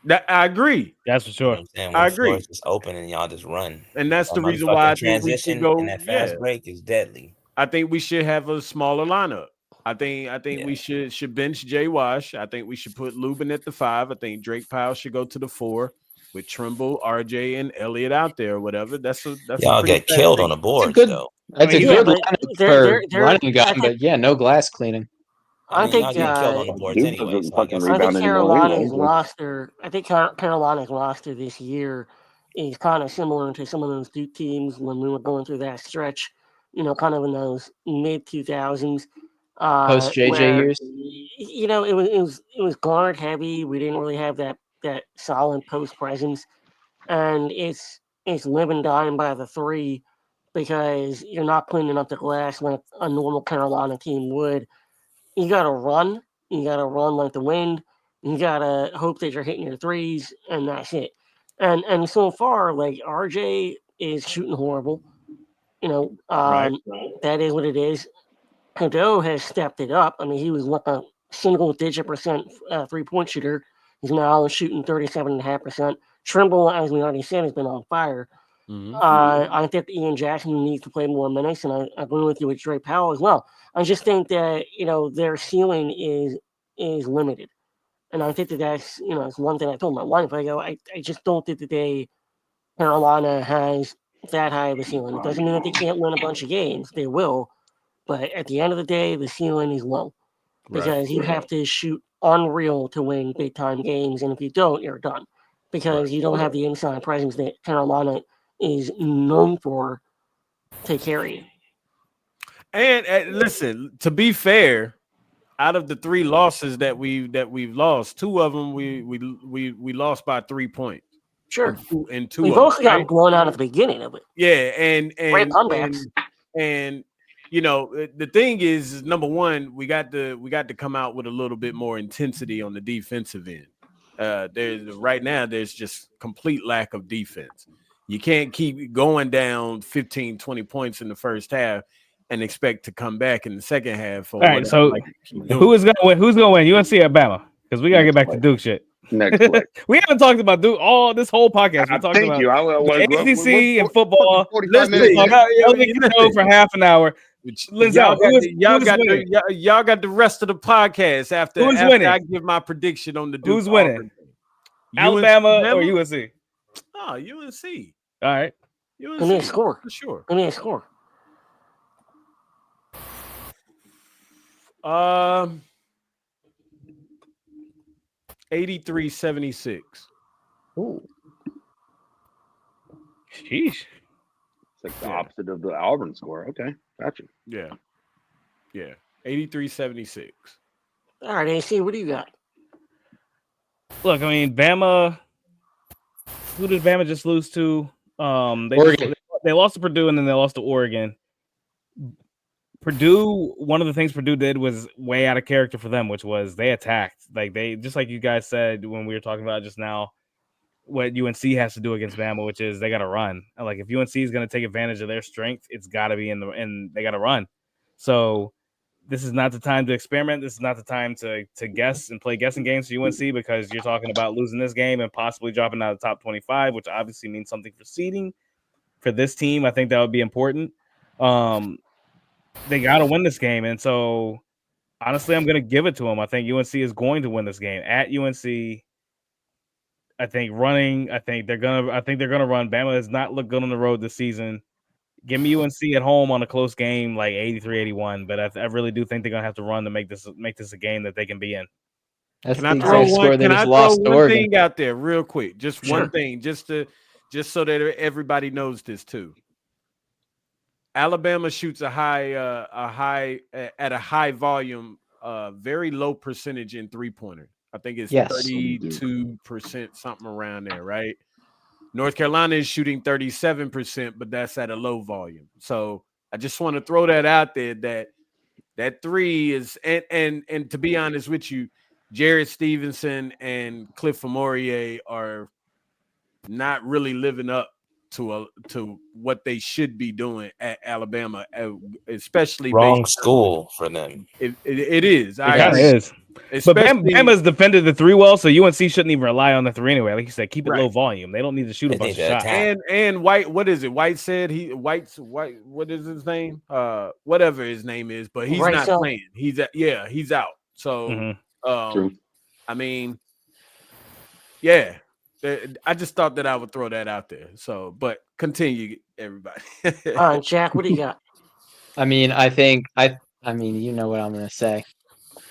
That I agree. That's for sure. You know I agree. It's just open and y'all just run. And that's the reason why I think we should go. And that fast break is deadly. I think we should have a smaller lineup. I think we should bench Jay Wash. I think we should put Lubin at the 5. I think Drake Powell should go to the 4 with Trimble, RJ, and Elliott out there or whatever. That's y'all get killed on the board. That's a good lineup for running guy, but no glass cleaning. I think Carolina's roster. I think Carolina's roster this year is kind of similar to some of those Duke teams when we were going through that stretch. You know, kind of in those mid 2000s. Post JJ years. You know, it was guard heavy. We didn't really have that solid post presence, and it's live and dying by the 3 because you're not cleaning up the glass like a normal Carolina team would. You got to run. You got to run like the wind. You got to hope that you're hitting your 3s, and that's it. And so far, like, RJ is shooting horrible. You know, that is what it is. Cadeau has stepped it up. I mean, he was like a single-digit percent 3-point shooter. He's now shooting 37.5%. Trimble, as we already said, has been on fire. Mm-hmm. I think Ian Jackson needs to play more minutes, and I agree with you with Drake Powell as well. I just think that, you know, their ceiling is limited. And I think that's, you know, it's one thing I told my wife. I go, I just don't think that Carolina has that high of a ceiling. It doesn't mean that they can't win a bunch of games. They will. But at the end of the day, the ceiling is low. Because you have to shoot unreal to win big-time games. And if you don't, you're done. Because you don't have the inside presence that Carolina is known for to carry. And listen, to be fair, out of the 3 losses that we've lost, 2 of them we lost by 3 points. Sure. And two. We've also got blown out at the beginning of it. Yeah, great comebacks. And you know, the thing is number one, we got to come out with a little bit more intensity on the defensive end. There's just complete lack of defense. You can't keep going down 15, 20 points in the first half and expect to come back in the second half. All right, so who's gonna win? Who's gonna win? UNC or Bama? Because we gotta get back to Duke shit. Next play. We haven't talked about Duke all this whole podcast. We talked about ACC and football. 45 minutes. For half an hour. Lenzell, y'all got the rest of the podcast after winning? I give my prediction on the Duke. Who's winning? Alabama or UNC? Oh, UNC. All right. UNC. Give me a score. For sure. Give me a score. 83-76. Ooh. Sheesh. It's like the opposite of the Auburn score. Okay, gotcha. Yeah. 83-76. All right, AC, what do you got? Look, I mean, Bama. Who did Bama just lose to? They lost to Purdue and then they lost to Oregon. Purdue, one of the things Purdue did was way out of character for them, which was they attacked. Like they, just like you guys said when we were talking about just now, what UNC has to do against Bama, which is they got to run. And like if UNC is going to take advantage of their strength, it's got to be and they got to run. So this is not the time to experiment. This is not the time to guess and play guessing games for UNC because you're talking about losing this game and possibly dropping out of the top 25, which obviously means something for seeding. For this team, I think that would be important. They got to win this game, and so honestly, I'm going to give it to them. I think UNC is going to win this game at UNC. I think running. I think they're gonna run. Bama has not looked good on the road this season. Give me UNC at home on a close game, like 83-81. But I really do think they're gonna have to run to make this a game that they can be in. That's can I throw one thing out there real quick? Just one thing, just so that everybody knows this too. Alabama shoots at a high volume, very low percentage in 3-pointer. I think it's 32%, something around there, right? North Carolina is shooting 37%, but that's at a low volume. So I just want to throw that out there that three is and to be honest with you, Jared Stevenson and Cliff Amorie are not really living up to what they should be doing at Alabama, especially wrong school for them. It is. It kind of is. But Bama's defended the three well, so UNC shouldn't even rely on the three anyway. Like you said, keep it low volume. They don't need to shoot a bunch of shots. And White, what is it? White said White. What is his name? Whatever his name is, but he's not playing. He's out. So, I mean, yeah. I just thought that I would throw that out there. So, but continue, everybody. All right, Jack, what do you got? I mean, I mean, you know what I'm going to say.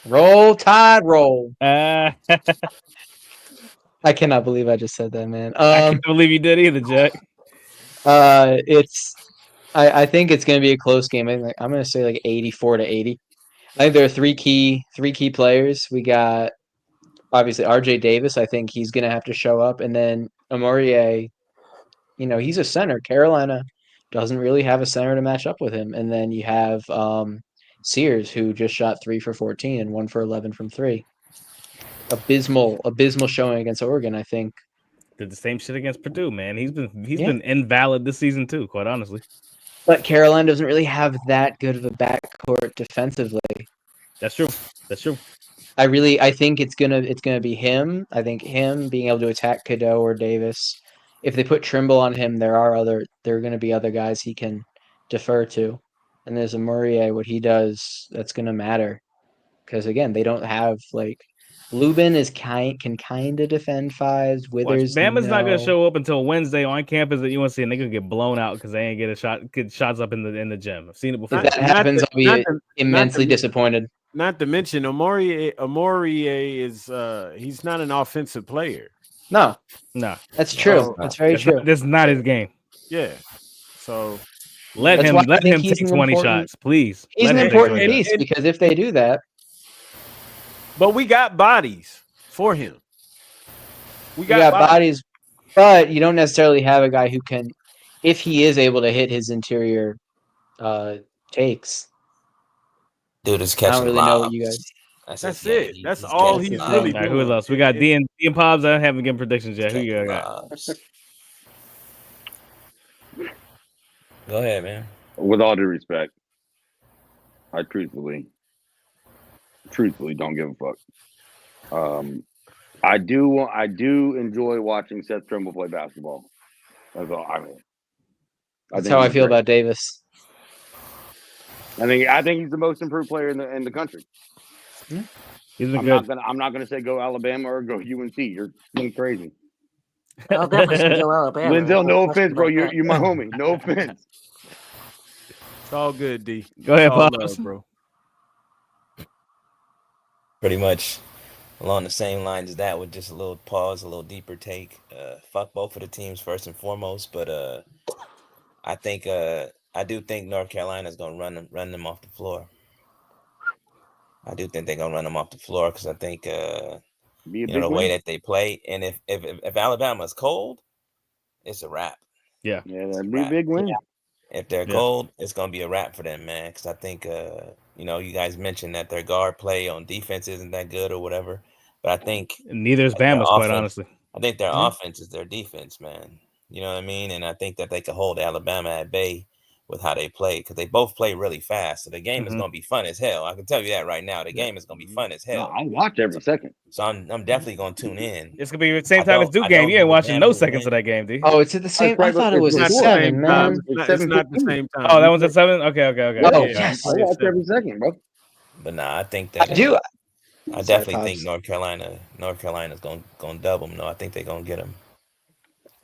Roll Tide, roll. I cannot believe I just said that, man. I can't believe you did either, Jack. I think it's going to be a close game. I'm going to say like 84-80. I think there are three key players. We got obviously RJ Davis. I think he's going to have to show up, and then Amorie. You know, he's a center. Carolina doesn't really have a center to match up with him, and then you have Sears, who just shot 3 for 14 and 1 for 11 from 3. Abysmal showing against Oregon, I think. Did the same shit against Purdue, man. He's been invalid this season too, quite honestly. But Carolina doesn't really have that good of a backcourt defensively. That's true. I think it's gonna be him. I think him being able to attack Cadeau or Davis. If they put Trimble on him, there are going to be other guys he can defer to. And there's Amorie, what he does, that's going to matter. Because, again, they don't have, like, Lubin can kind of defend fives. Withers, Bama's not going to show up until Wednesday on campus at UNC, and they're going to get blown out because they ain't get shots up in the gym. I've seen it before. If that happens, I'll be immensely disappointed. Not to mention, Amorie is he's not an offensive player. No. That's true. That's very true. This is not his game. Yeah. So let him take 20 shots, please. He's an important piece because if they do that. But we got bodies for him. We got bodies. But you don't necessarily have a guy who can, if he is able to hit his interior takes. Dude is I catching don't really know what lobs. you guys. That's it. That's all he's really doing. Who else? We got D and Pobbs. I haven't given predictions yet. Who you got? Go ahead, man. With all due respect, I truthfully don't give a fuck. I do enjoy watching Seth Trimble play basketball. That's all. That's how I feel about Davis. I think he's the most improved player in the country. I'm not gonna say go Alabama or go UNC. You're crazy. I'll definitely say go Alabama. Lenzell, no offense, bro. You're my homie. No offense. It's all good, D. Go ahead, Pops, bro. Pretty much along the same lines as that, with just a little pause, a little deeper take. Fuck both of the teams first and foremost, but I do think North Carolina is gonna run them off the floor. I do think they're gonna run them off the floor because I think the way that they play, and if Alabama's cold, it's a wrap. Yeah, that'd be a big win. Yeah. If they're cold, it's gonna be a wrap for them, man. Because I think you guys mentioned that their guard play on defense isn't that good or whatever, but I think neither is Bama's, quite honestly. I think their offense is their defense, man. You know what I mean? And I think that they could hold Alabama at bay with how they play, because they both play really fast. So the game is going to be fun as hell. I can tell you that right now. The game is going to be fun as hell. I'll watch every second. So I'm definitely going to tune in. It's going to be the same time as Duke game. You ain't watching no seconds of that game, D. Oh, it's at the same. I thought it was at 7, man. It's not the same time. Oh, that one's at 7. Okay. Oh, yes. I watch every second, bro. But nah, I think that I do. I definitely think North Carolina's going to dub them. No, I think they're going to get them.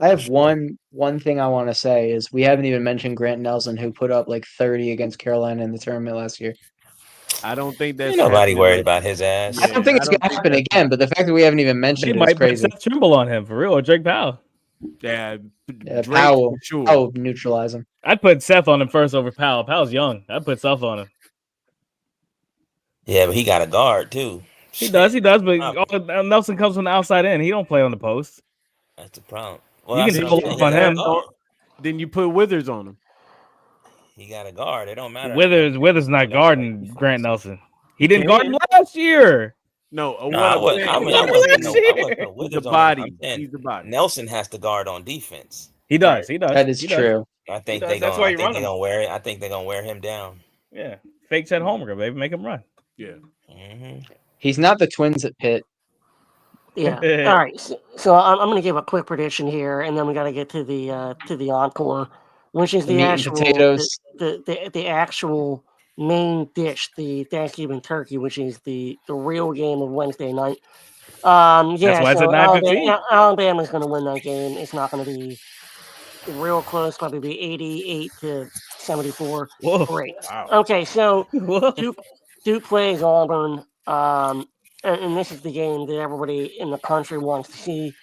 I have one thing I want to say is we haven't even mentioned Grant Nelson, who put up like 30 against Carolina in the tournament last year. I don't think that's nobody worried about his ass. I don't think it's gonna happen again, but the fact that we haven't even mentioned it is crazy. Seth Trimble on him for real, or Drake Powell. Yeah, Powell. Sure. Oh, neutralize him. I'd put Seth on him first over Powell. Powell's young. I'd put Seth on him. Yeah, but he got a guard too. He does, but Nelson comes from the outside in. He don't play on the post. That's the problem. Well, you can pull up on him. Then you put Withers on him. He got a guard. It don't matter. Withers not guarding Grant Nelson. He didn't guard him last year. No, I wasn't He's the body. He's the body. Nelson has to guard on defense. He does. He does. That is true. I think they're gonna wear it. I think they're gonna wear him down. Yeah, fake Chet Holmgren, baby, make him run. Yeah. He's not the Twins at Pitt. Yeah. All right. So I'm going to give a quick prediction here, and then we got to get to the encore, which is the actual potatoes. The actual main dish, the Thanksgiving turkey, which is the real game of Wednesday night. That's why it's at 9:15. Alabama's going to win that game. It's not going to be real close. Probably be 88-74. Whoa. Great. Wow. Okay. So Duke plays Auburn. And this is the game that everybody in the country wants to see.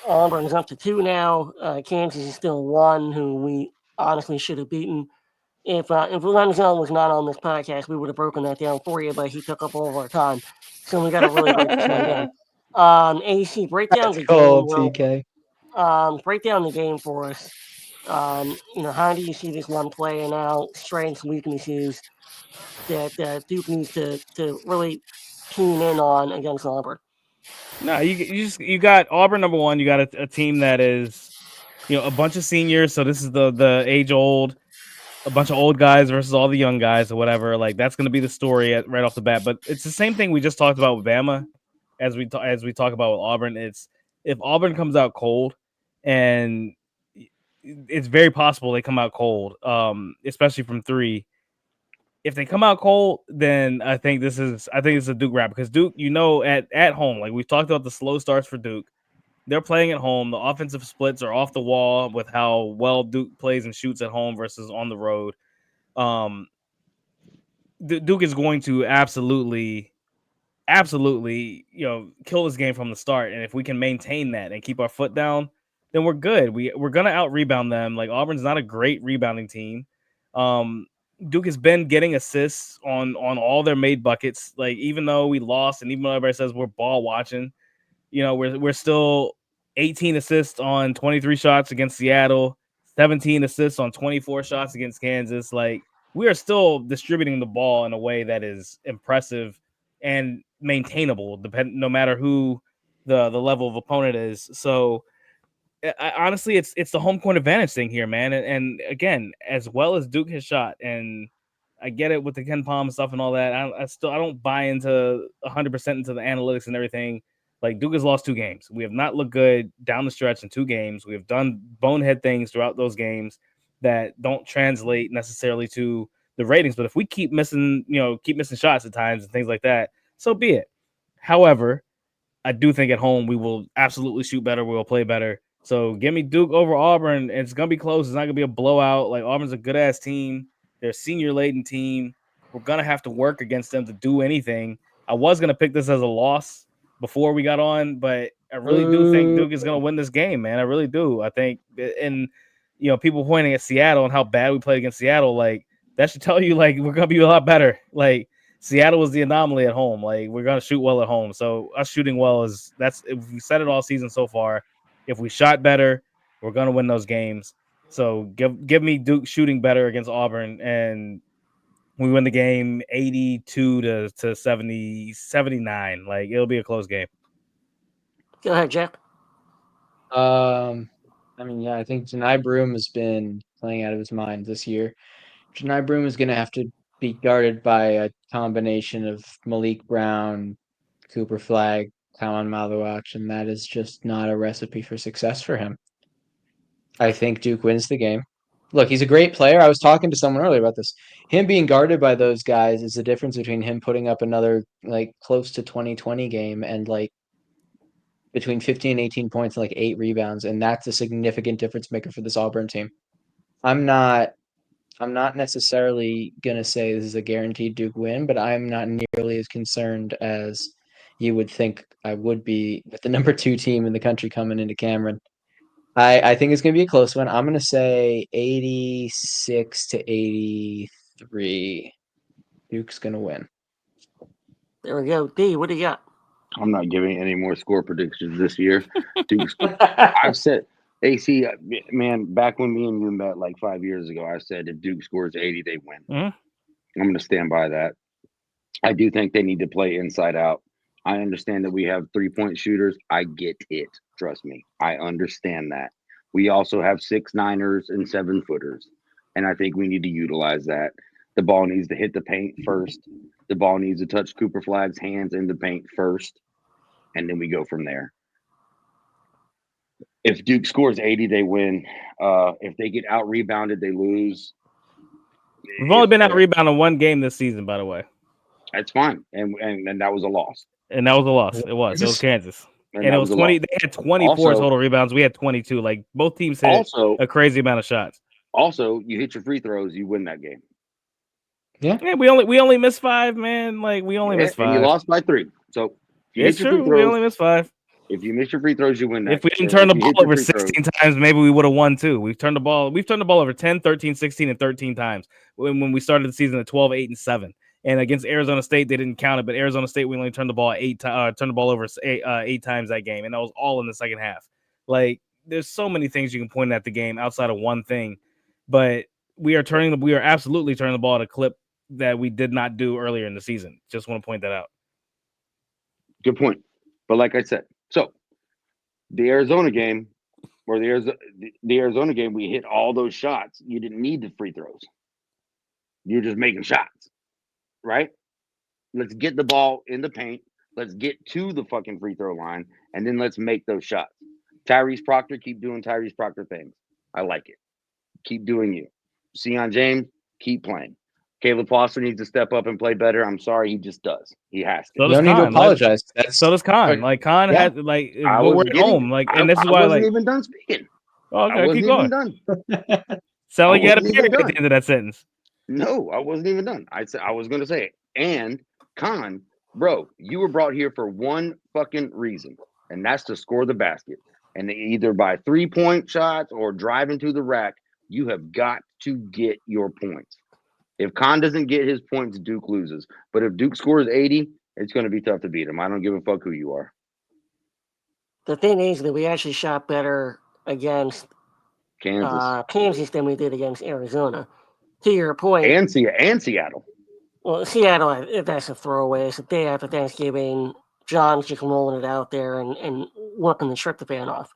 Auburn's up to 2 now. Kansas is still 1, who we honestly should have beaten. If Lenzell was not on this podcast, we would have broken that down for you, but he took up all of our time. So we got to really break this one down. AC, break down the game. TK. Break down the game for us. How do you see this one playing out? Strengths, weaknesses that Duke needs to really tune in on against Auburn. No, you got Auburn number 1. You got a team that is, a bunch of seniors. So this is the age old, a bunch of old guys versus all the young guys or whatever. Like that's going to be the story right off the bat. But it's the same thing we just talked about with Bama, as we talk about with Auburn. It's if Auburn comes out cold, and it's very possible they come out cold, especially from 3. If they come out cold, then I think it's a Duke wrap, because Duke, at home, like we've talked about the slow starts for Duke, they're playing at home. The offensive splits are off the wall with how well Duke plays and shoots at home versus on the road. Duke is going to absolutely, kill this game from the start. And if we can maintain that and keep our foot down, then we're good. We're gonna out rebound them. Like Auburn's not a great rebounding team. Duke has been getting assists on all their made buckets. Like even though we lost, and even though everybody says we're ball watching, we're still 18 assists on 23 shots against Seattle, 17 assists on 24 shots against Kansas. Like, we are still distributing the ball in a way that is impressive and maintainable, no matter who the level of opponent is. So honestly, it's the home court advantage thing here, man. And again, as well as Duke has shot, and I get it with the Ken Palm stuff and all that. I don't buy into 100% into the analytics and everything. Like, Duke has lost 2 games. We have not looked good down the stretch in 2 games. We have done bonehead things throughout those games that don't translate necessarily to the ratings. But if we keep missing shots at times and things like that, so be it. However, I do think at home we will absolutely shoot better. We will play better. So give me Duke over Auburn. It's going to be close. It's not going to be a blowout. Like, Auburn's a good-ass team. They're a senior-laden team. We're going to have to work against them to do anything. I was going to pick this as a loss before we got on, but I really do think Duke is going to win this game, man. I really do. I think, and, people pointing at Seattle and how bad we played against Seattle, like, that should tell you, like, we're going to be a lot better. Like, Seattle was the anomaly at home. Like, we're going to shoot well at home. So us shooting well if we said it all season so far. If we shot better, we're going to win those games. So give me Duke shooting better against Auburn, and we win the game 82 to 79. Like, it'll be a close game. Go ahead, Jack. I think Janai Broome has been playing out of his mind this year. Janai Broome is going to have to be guarded by a combination of Malik Brown, Cooper Flagg, Tawan Maluach, and that is just not a recipe for success for him. I think Duke wins the game. Look, he's a great player. I was talking to someone earlier about this. Him being guarded by those guys is the difference between him putting up another, like, close to 2020 game and, like, between 15 and 18 points and, like, 8 rebounds, and that's a significant difference maker for this Auburn team. I'm not necessarily going to say this is a guaranteed Duke win, but I'm not nearly as concerned as you would think I would be with the number 2 team in the country coming into Cameron. I think it's going to be a close one. I'm going to say 86 to 83. Duke's going to win. There we go. D, what do you got? I'm not giving any more score predictions this year. Duke's, I've said, AC, man, back when me and you met like 5 years ago, I said if Duke scores 80, they win. I'm going to stand by that. I do think they need to play inside out. I understand that we have 3-point shooters. I get it. Trust me. I understand that. We also have 6-9ers and 7-footers. And I think we need to utilize that. The ball needs to hit the paint first. The ball needs to touch Cooper Flagg's hands in the paint first. And then we go from there. If Duke scores 80, they win. If they get out-rebounded, they lose. We've only been out-rebounded 1 game this season, by the way. That's fine. And that was a loss. And that was a loss. It was Kansas. And it was 20. They had 24 total rebounds. We had 22. Like, both teams hit a crazy amount of shots. Also, you hit your free throws, you win that game. Yeah, we only missed 5, man. Like, we only missed 5. And you lost by 3. So it's true. We only missed 5. If you miss your free throws, you win that. If we didn't turn the ball over 16 times, maybe we would have won too. We've turned the ball over 10, 13, 16, and 13 times when we started the season at 12, 8, and 7. And against Arizona State, they didn't count it, but Arizona State, we only turned the ball over 8 times that game, and that was all in the second half. Like, there's so many things you can point at the game outside of one thing, but we are absolutely turning the ball at a clip that we did not do earlier in the season. Just want to point that out. Good point. But like I said, so the Arizona game, we hit all those shots. You didn't need the free throws. You're just making shots. Right? Let's get the ball in the paint. Let's get to the fucking free throw line, and then let's make those shots. Tyrese Proctor, keep doing Tyrese Proctor things. I like it. Keep doing you. Sion James, keep playing. Caleb Foster needs to step up and play better. I'm sorry, he just does. He has to. So you don't need to apologize. So does Khan. Like, Khan had we're at home. Like, and this is why, I wasn't even done speaking. Okay, keep going. Done. Sound like you had a period at the end of that sentence. No, I wasn't even done. I was going to say it. And Khan, bro, you were brought here for one fucking reason, and that's to score the basket. And either by 3-point shots or driving to the rack, you have got to get your points. If Khan doesn't get his points, Duke loses. But if Duke scores 80, it's going to be tough to beat him. I don't give a fuck who you are. The thing is that we actually shot better against Kansas than we did against Arizona. To your point, and Seattle. Well, Seattle, that's a throwaway. It's the day after Thanksgiving. John's just rolling it out there and working the tryptophan off.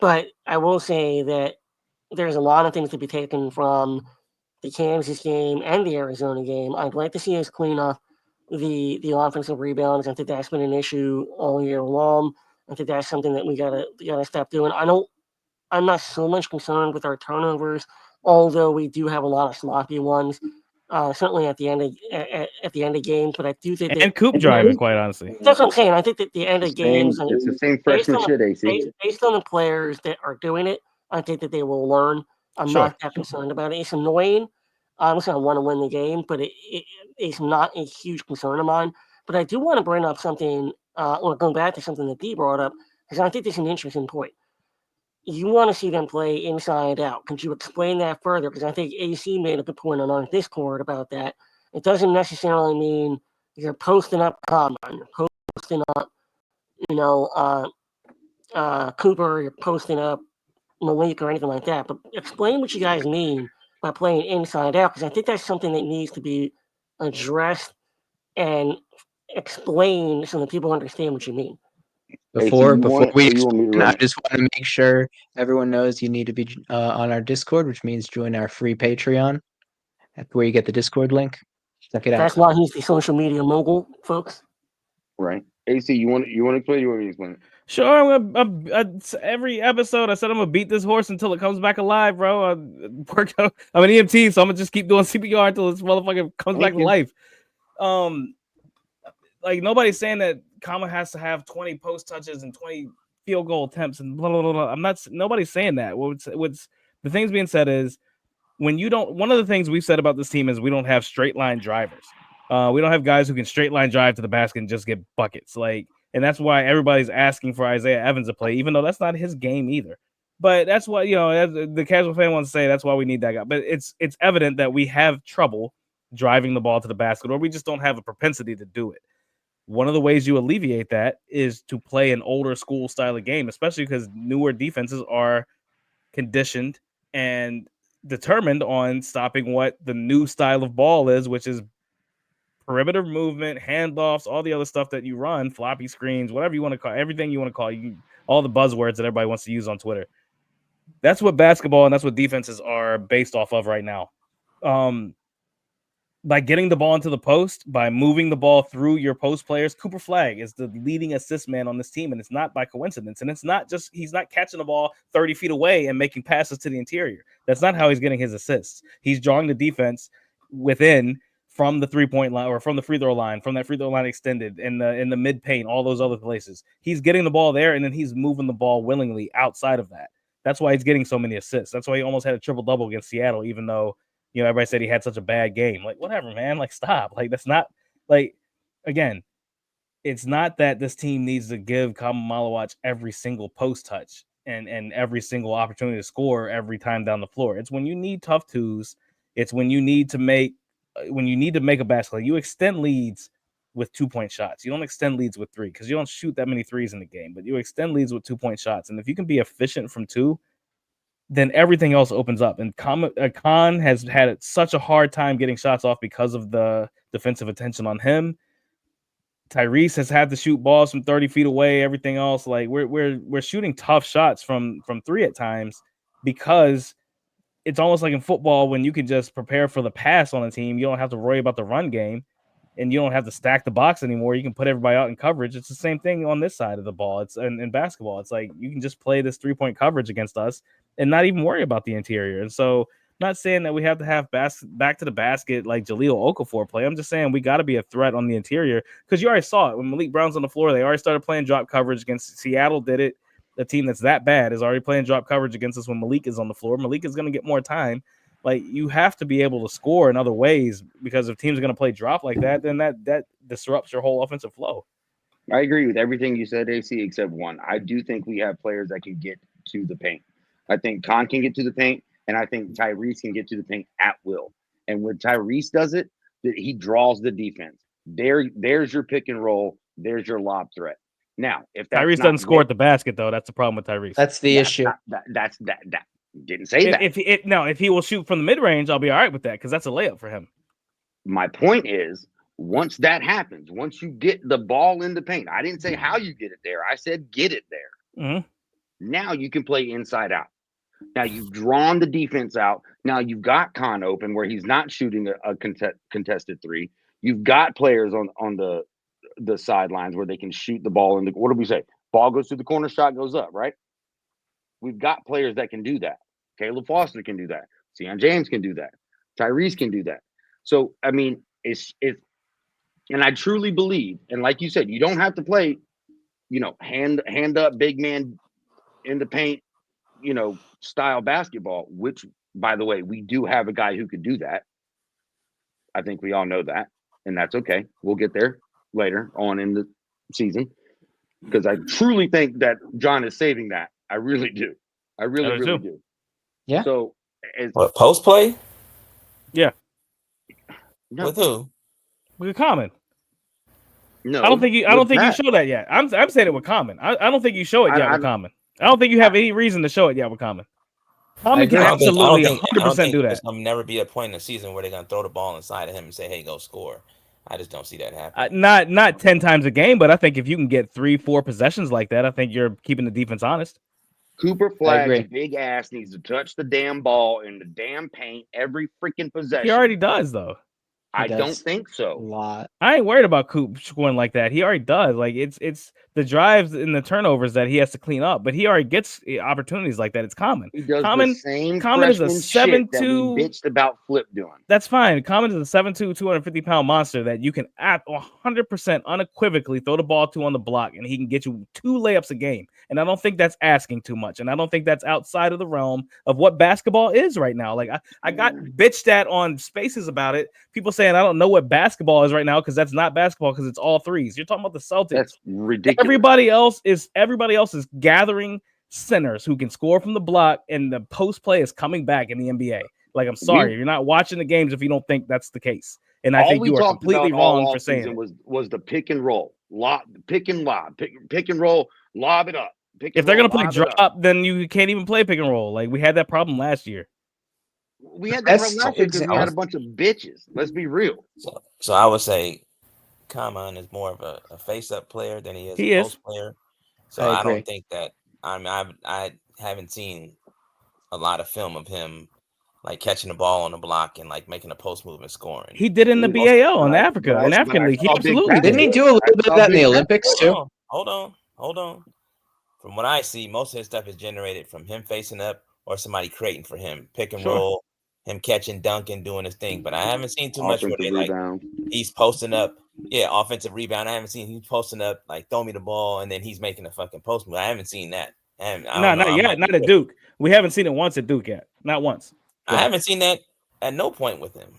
But I will say that there's a lot of things to be taken from the Kansas game and the Arizona game. I'd like to see us clean up the offensive rebounds. I think that's been an issue all year long. I think that's something that we gotta stop doing. I'm not so much concerned with our turnovers, although we do have a lot of sloppy ones. Certainly at the end of games, but I do think and Coop driving, quite honestly. That's what I'm saying. I think that the end of games, it's the same freshman shit, AC. Based on the players that are doing it, I think that they will learn. I'm not that concerned about it. It's annoying. Obviously, I want to win the game, but it's not a huge concern of mine. But I do want to bring up something, or go back to something that Dee brought up, because I think this is an interesting point. You want to see them play inside out. Could you explain that further? Because I think AC made a good point on our Discord about that. It doesn't necessarily mean you're posting up combine, you're posting up, Cooper, you're posting up Malik or anything like that. But explain what you guys mean by playing inside out, because I think that's something that needs to be addressed and explained so that people understand what you mean. Before we explain, I just want to make sure everyone knows you need to be on our Discord, which means join our free Patreon. That's where you get the Discord link. Check it out. That's why he's the social media mogul, folks. Right. AC, you want to explain? You want me to explain it? Sure. Every episode, I said I'm gonna beat this horse until it comes back alive, bro. I'm an EMT, so I'm gonna just keep doing CPR until this motherfucker comes back to life. Like nobody's saying that Kama has to have 20 post touches and 20 field goal attempts and blah blah blah. blah. Nobody's saying that. What's the things being said is when you don't. One of the things we've said about this team is we don't have straight line drivers. We don't have guys who can straight line drive to the basket and just get buckets. And that's why everybody's asking for Isaiah Evans to play, even though that's not his game either. But that's why, the casual fan wants to say that's why we need that guy. But it's evident that we have trouble driving the ball to the basket, or we just don't have a propensity to do it. One of the ways you alleviate that is to play an older school style of game, especially because newer defenses are conditioned and determined on stopping what the new style of ball is, which is perimeter movement, handoffs, all the other stuff that you run, floppy screens, whatever you want to call, everything you want to call, all the buzzwords that everybody wants to use on Twitter. That's what basketball and that's what defenses are based off of right now. By getting the ball into the post, by moving the ball through your post players, Cooper Flagg is the leading assist man on this team, and it's not by coincidence. And it's not just he's not catching the ball 30 feet away and making passes to the interior. That's not how he's getting his assists. He's drawing the defense within from the 3-point line or from the free throw line, from that free throw line extended in the mid paint, all those other places. He's getting the ball there, and then he's moving the ball willingly outside of that. That's why he's getting so many assists. That's why he almost had a triple double against Seattle, even though everybody said he had such a bad game. Like, whatever, man. Like, stop. Like, that's not again, it's not that this team needs to give Kama Malawach every single post touch and every single opportunity to score every time down the floor. It's when you need tough twos. It's when you need to make a basket. You extend leads with 2-point shots. You don't extend leads with 3 because you don't shoot that many threes in the game, but you extend leads with 2-point shots. And if you can be efficient from 2, then everything else opens up. And Khan has had such a hard time getting shots off because of the defensive attention on him. Tyrese has had to shoot balls from 30 feet away. Everything else, like we're shooting tough shots from 3 at times because it's almost like in football when you can just prepare for the pass on a team. You don't have to worry about the run game, and you don't have to stack the box anymore. You can put everybody out in coverage. It's the same thing on this side of the ball. It's in basketball. It's like you can just play this 3-point coverage against us and not even worry about the interior. And so I'm not saying that we have to have back to the basket like Jahlil Okafor play. I'm just saying we got to be a threat on the interior because you already saw it when Malik Brown's on the floor. They already started playing drop coverage against Seattle. Did it? The team that's that bad is already playing drop coverage against us when Malik is on the floor. Malik is going to get more time. Like, you have to be able to score in other ways because if teams are going to play drop like that, then that disrupts your whole offensive flow. I agree with everything you said, AC, except one. I do think we have players that can get to the paint. I think Khan can get to the paint, and I think Tyrese can get to the paint at will. And when Tyrese does it, he draws the defense. There's your pick and roll. There's your lob threat. Now, if that's Tyrese doesn't score at the basket, though, that's the problem with Tyrese. That's the issue. That's didn't say that. If he will shoot from the mid range, I'll be all right with that because that's a layup for him. My point is, once that happens, once you get the ball in the paint, I didn't say how you get it there. I said get it there. Mm-hmm. Now you can play inside out. Now you've drawn the defense out. Now you've got Con open where he's not shooting a contested three. You've got players on the sidelines where they can shoot the ball in the. What do we say? Ball goes through the corner, shot goes up, right? We've got players that can do that. Caleb Foster can do that. Sion James can do that. Tyrese can do that. So, I mean, it's and I truly believe, and like you said, you don't have to play, hand up, big man in the paint, style basketball, which, by the way, we do have a guy who could do that. I think we all know that, and that's okay. We'll get there later on in the season because I truly think that John is saving that. I really do. I really do. Yeah. So, what, post play? Yeah. No. With who? With Common. No. I don't think you show that yet. I'm saying it with Common. I don't think you show it yet with Common. I don't think you have any reason to show it yet with Common. Common can absolutely 100% do that. There's going to never be a point in the season where they're going to throw the ball inside of him and say, "Hey, go score." I just don't see that happen. Not 10 times a game, but I think if you can get 3-4 possessions like that, I think you're keeping the defense honest. Cooper Flagg's big ass needs to touch the damn ball in the damn paint every freaking possession. He already does, though. I don't think so. A lot. I ain't worried about Coop scoring like that. He already does. Like it's the drives and the turnovers that he has to clean up, but he already gets opportunities like that. It's Common. He does Common, the same Common is a 7'2" that we bitched about Flip doing. That's fine. Common is a 7'2", 250-pound monster that you can 100% unequivocally throw the ball to on the block, and he can get you 2 layups a game. And I don't think that's asking too much, and I don't think that's outside of the realm of what basketball is right now. Like I got bitched at on Spaces about it. People saying I don't know what basketball is right now because that's not basketball because it's all threes. You're talking about the Celtics. That's ridiculous. Everybody else is gathering centers who can score from the block, and the post play is coming back in the NBA. Like, I'm sorry, you're not watching the games if you don't think that's the case. And I think you are completely wrong for saying it. Was the pick and roll, pick and roll, lob it up. If they're gonna play drop, then you can't even play pick and roll. Like, we had that problem last year. We had that problem last year because we had a bunch of bitches. Let's be real. So I would say Common is more of a face-up player than he is a post player. So I don't think that. I mean, I haven't seen a lot of film of him like catching the ball on the block and like making a post move and scoring. He did in the BAL in Africa, in African League. He absolutely didn't. He do a little bit of that in the Olympics too? Hold on. From what I see, most of his stuff is generated from him facing up or somebody creating for him, pick and roll, him catching, dunking, doing his thing. But I haven't seen too much where they like he's posting up. Yeah, offensive rebound. I haven't seen him posting up like throw me the ball and then he's making a fucking post move. I haven't seen that. Not yet. Not at Duke. We haven't seen it once at Duke yet. Not once. I haven't seen that at no point with him.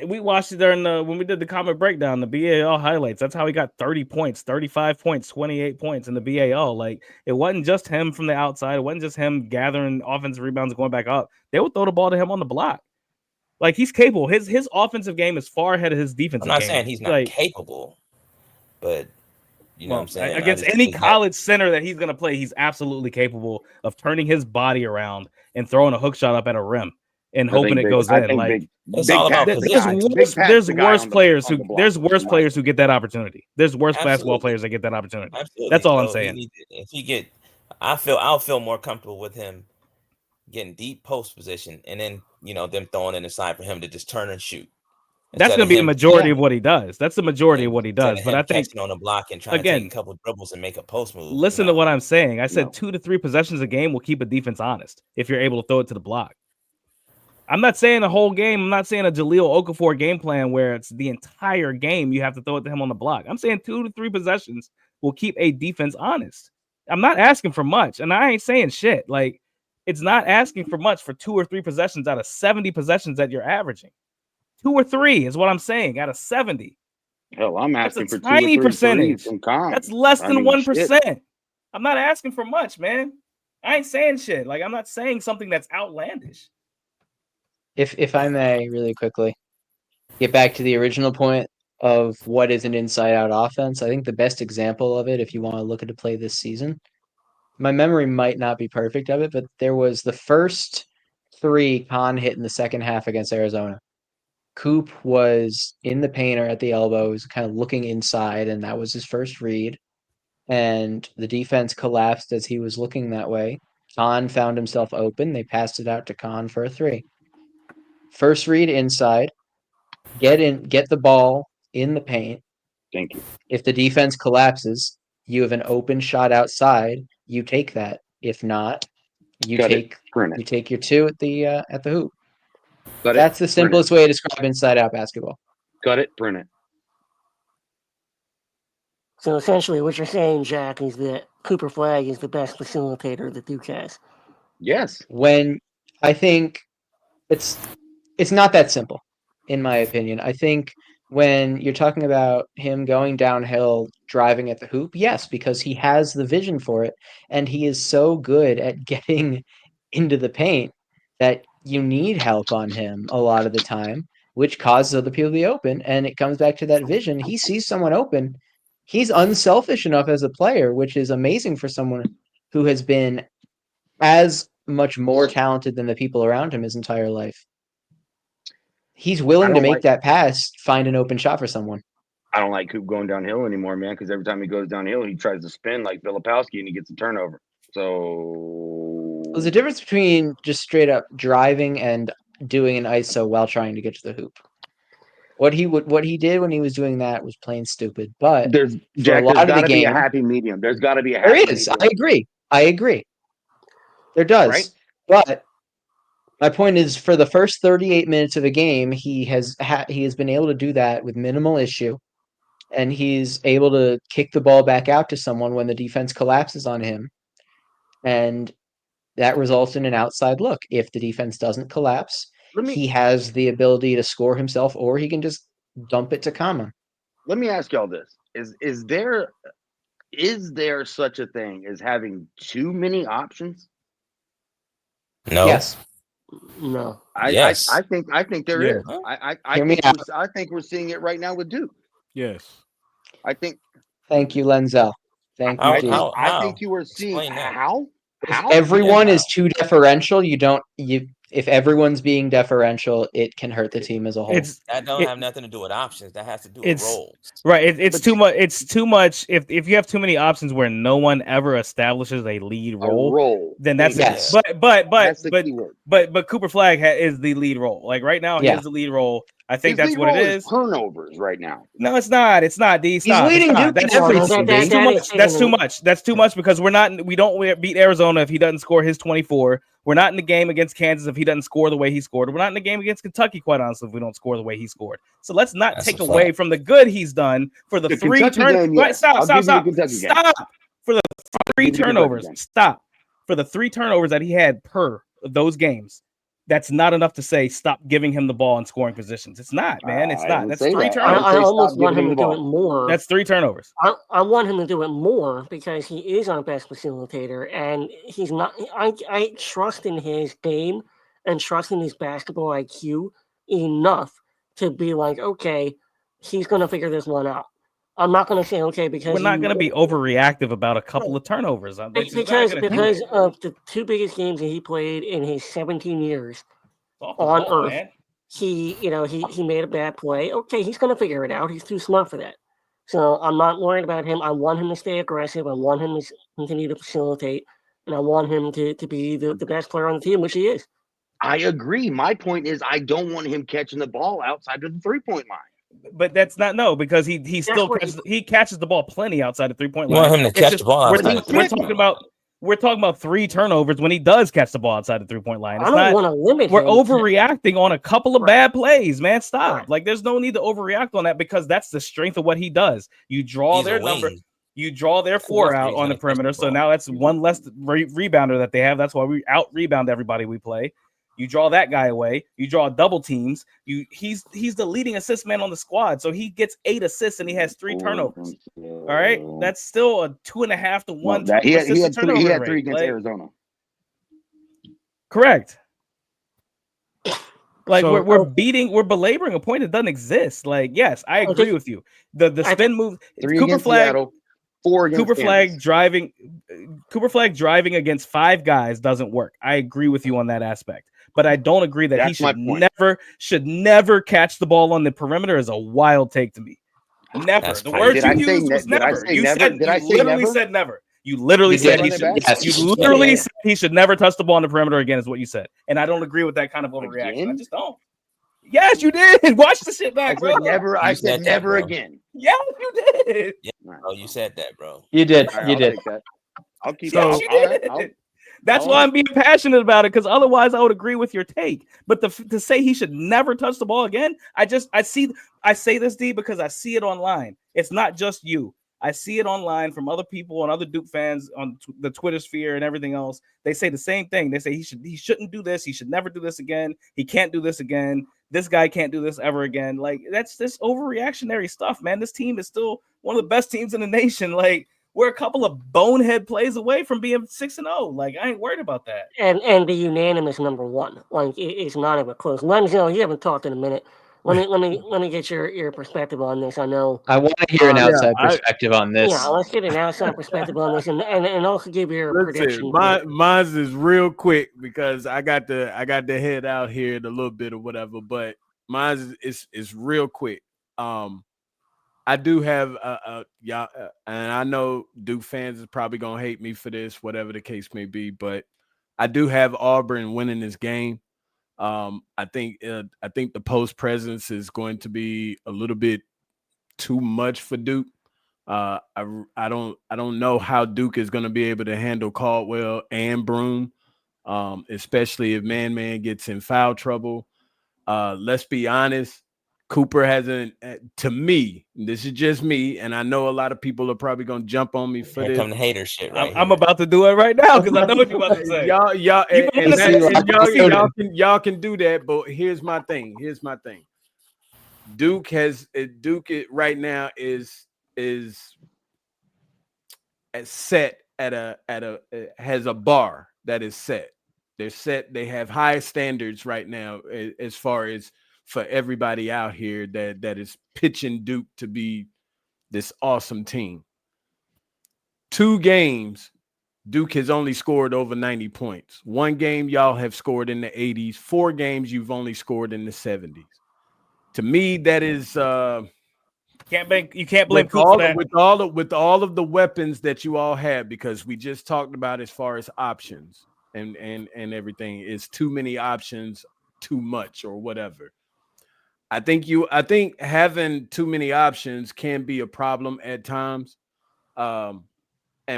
We watched it during when we did the comment breakdown, the BAL highlights. That's how he got 30 points, 35 points, 28 points in the BAL. Like, it wasn't just him from the outside. It wasn't just him gathering offensive rebounds and going back up. They would throw the ball to him on the block. Like, he's capable. His offensive game is far ahead of his defensive game. I'm not saying he's not capable, but you know what I'm saying? Against any college center that he's going to play, he's absolutely capable of turning his body around and throwing a hook shot up at a rim and hoping it goes in. Like, there's worse players who get that opportunity. There's worse basketball players that get that opportunity. Absolutely. That's all I'm saying. I'll feel more comfortable with him getting deep post position and then them throwing in the side for him to just turn and shoot. That's going to be the majority of what he does. That's the majority of what he does. But I think on the block and trying to take a couple dribbles and make a post move. Listen to what I'm saying. I said 2 to 3 possessions a game will keep a defense honest if you're able to throw it to the block. I'm not saying a whole game. I'm not saying a Jahlil Okafor game plan where it's the entire game you have to throw it to him on the block. I'm saying 2 to 3 possessions will keep a defense honest. I'm not asking for much, and I ain't saying shit. Like, it's not asking for much for 2 or 3 possessions out of 70 possessions that you're averaging. 2 or 3 is what I'm saying out of 70. Hell, I'm asking for tiny percentage. That's less than 1%. I'm not asking for much, man. I ain't saying shit. Like, I'm not saying something that's outlandish. If I may, really quickly, get back to the original point of what is an inside-out offense. I think the best example of it, if you want to look at a play this season, my memory might not be perfect of it, but there was the first 3 Khan hit in the second half against Arizona. Coop was in the paint or at the elbows, kind of looking inside, and that was his first read. And the defense collapsed as he was looking that way. Khan found himself open. They passed it out to Khan for a 3. First read inside. Get the ball in the paint. Thank you. If the defense collapses, you have an open shot outside. You take that. If not, you take your 2 at the hoop. That's the simplest way to describe inside out basketball. Cut it, print it. So essentially, what you're saying, Jack, is that Cooper Flagg is the best facilitator that Duke has. Yes. When I think it's not that simple, in my opinion. I think when you're talking about him going downhill, driving at the hoop, yes, because he has the vision for it, and he is so good at getting into the paint that you need help on him a lot of the time, which causes other people to be open, and it comes back to that vision. He sees someone open. He's unselfish enough as a player, which is amazing for someone who has been as much more talented than the people around him his entire life. He's willing to make that pass, find an open shot for someone. I don't like Coop going downhill anymore, man, because every time he goes downhill, he tries to spin like Filipowski and he gets a turnover. So there's a difference between just straight up driving and doing an ISO while trying to get to the hoop. What he did when he was doing that was plain stupid. But there's got to be a happy medium. There's got to be a happy medium. There is. I agree. There does. Right? But my point is, for the first 38 minutes of a game, he has been able to do that with minimal issue, and he's able to kick the ball back out to someone when the defense collapses on him, and that results in an outside look. If the defense doesn't collapse, he has the ability to score himself, or he can just dump it to Kama. Let me ask y'all this: is there such a thing as having too many options? No. Yes. No. I think there is. I think we're seeing it right now with Duke. Yes. I think. Thank you, Lenzell. Thank you. I think you were seeing how. If everyone is too deferential, if everyone's being deferential, it can hurt the team as a whole. That don't have nothing to do with options. That has to do with roles. Right. It's too much. It's too much. If you have too many options where no one ever establishes a lead role, then that's yes. But Cooper Flagg is the lead role. Like right now, he is the lead role. I think that's what it is. Turnovers right now. No, it's not. It's not. D. Stop. He's leading Duke in everything. That's too much. That's too much. That's too much because we don't beat Arizona if he doesn't score his 24. We're not in the game against Kansas if he doesn't score the way he scored. We're not in the game against Kentucky, quite honestly, if we don't score the way he scored. So let's not take away from the good he's done for the 3 turnovers. Stop. For the 3 turnovers. Stop. For the 3 turnovers that he had per those games. That's not enough to say stop giving him the ball in scoring positions. It's not, man. It's not. That's 3 turnovers. I almost want him to do it more. That's 3 turnovers. I want him to do it more because he is our best facilitator, and he's not. I trust in his game and trust in his basketball IQ enough to be like, okay, he's going to figure this one out. I'm not going to say okay because we're not going to be overreactive about a couple of turnovers. Because of the 2 biggest games that he played in his 17 years on Earth, man. He made a bad play. Okay, he's going to figure it out. He's too smart for that. So I'm not worried about him. I want him to stay aggressive. I want him to continue to facilitate, and I want him to be the best player on the team, which he is. I agree. My point is I don't want him catching the ball outside of the 3-point line. But that's not because he catches the ball plenty outside the 3-point line. You want him to catch the ball outside. We're talking about 3 turnovers when he does catch the ball outside the 3-point line. I don't want to limit him. We're overreacting on a couple of bad plays, man. Stop. Right. Like there's no need to overreact on that because that's the strength of what he does. You draw their number. You draw their 4 out on the perimeter. So now that's one less rebounder that they have. That's why we out rebound everybody we play. You draw that guy away. You draw double teams. He's the leading assist man on the squad, so he gets 8 assists and he has 3 turnovers. All right, that's still a 2.5 to 1. He had 3 against Arizona. Correct. Like we're belaboring a point that doesn't exist. Like, yes, I agree with you. The spin move, 3 Cooper against Flag, Seattle, 4 against Cooper Flag Kansas. Cooper Flag driving against 5 guys doesn't work. I agree with you on that aspect, but I don't agree that he should never catch the ball on the perimeter. Is a wild take to me. Never. That's the word crazy. you used was never. You literally said never. You You said did. he should. Yes. You literally said he should never touch the ball on the perimeter again. Is what you said, and I don't agree with that kind of overreaction. Again? I just don't. Yes, you did. Watch the shit back, bro. I said never again. Yes, you did. Yeah, bro, you said that, bro. You did. Right, you I'll did. take that. I'll keep it. That's why I'm being passionate about it, because otherwise I would agree with your take. But to say he should never touch the ball again, I say this, D, because I see it online. It's not just you. I see it online from other people and other Duke fans on the Twitter sphere and everything else. They say the same thing. They say he shouldn't do this. He should never do this again. He can't do this again. This guy can't do this ever again. Like, that's this overreactionary stuff, man. This team is still one of the best teams in the nation. Like, we're a couple of bonehead plays away from being 6-0. Like, I ain't worried about that. And the unanimous number 1. Like, it's not even close. Lenzell, you haven't talked in a minute. Let me get your perspective on this. I know I want to hear an outside perspective on this. Yeah, let's get an outside perspective on this, and also give your prediction. Mine is real quick because I got to head out here in a little bit or whatever. But mine is real quick. I do have y'all, and I know Duke fans is probably gonna hate me for this, whatever the case may be. But I do have Auburn winning this game. I think the post presence is going to be a little bit too much for Duke. I don't know how Duke is going to be able to handle Caldwell and Broom, especially if man gets in foul trouble. Let's be honest, Cooper hasn't. To me, this is just me, and I know a lot of people are probably going to jump on me for this. Come the hater shit, right? I'm about to do it right now because I know what you're about to say. Y'all can do that, but here's my thing. Duke right now is set has a bar that is set. They're set. They have high standards right now as far as for everybody out here that is pitching Duke to be this awesome team. 2 games, Duke has only scored over 90 points. 1 game, y'all have scored in the 80s. 4 games, you've only scored in the 70s. To me, that is you can't blame Coop for that. With all of the weapons that you all have, because we just talked about as far as options and everything, is too many options, too much or whatever. I think having too many options can be a problem at times. And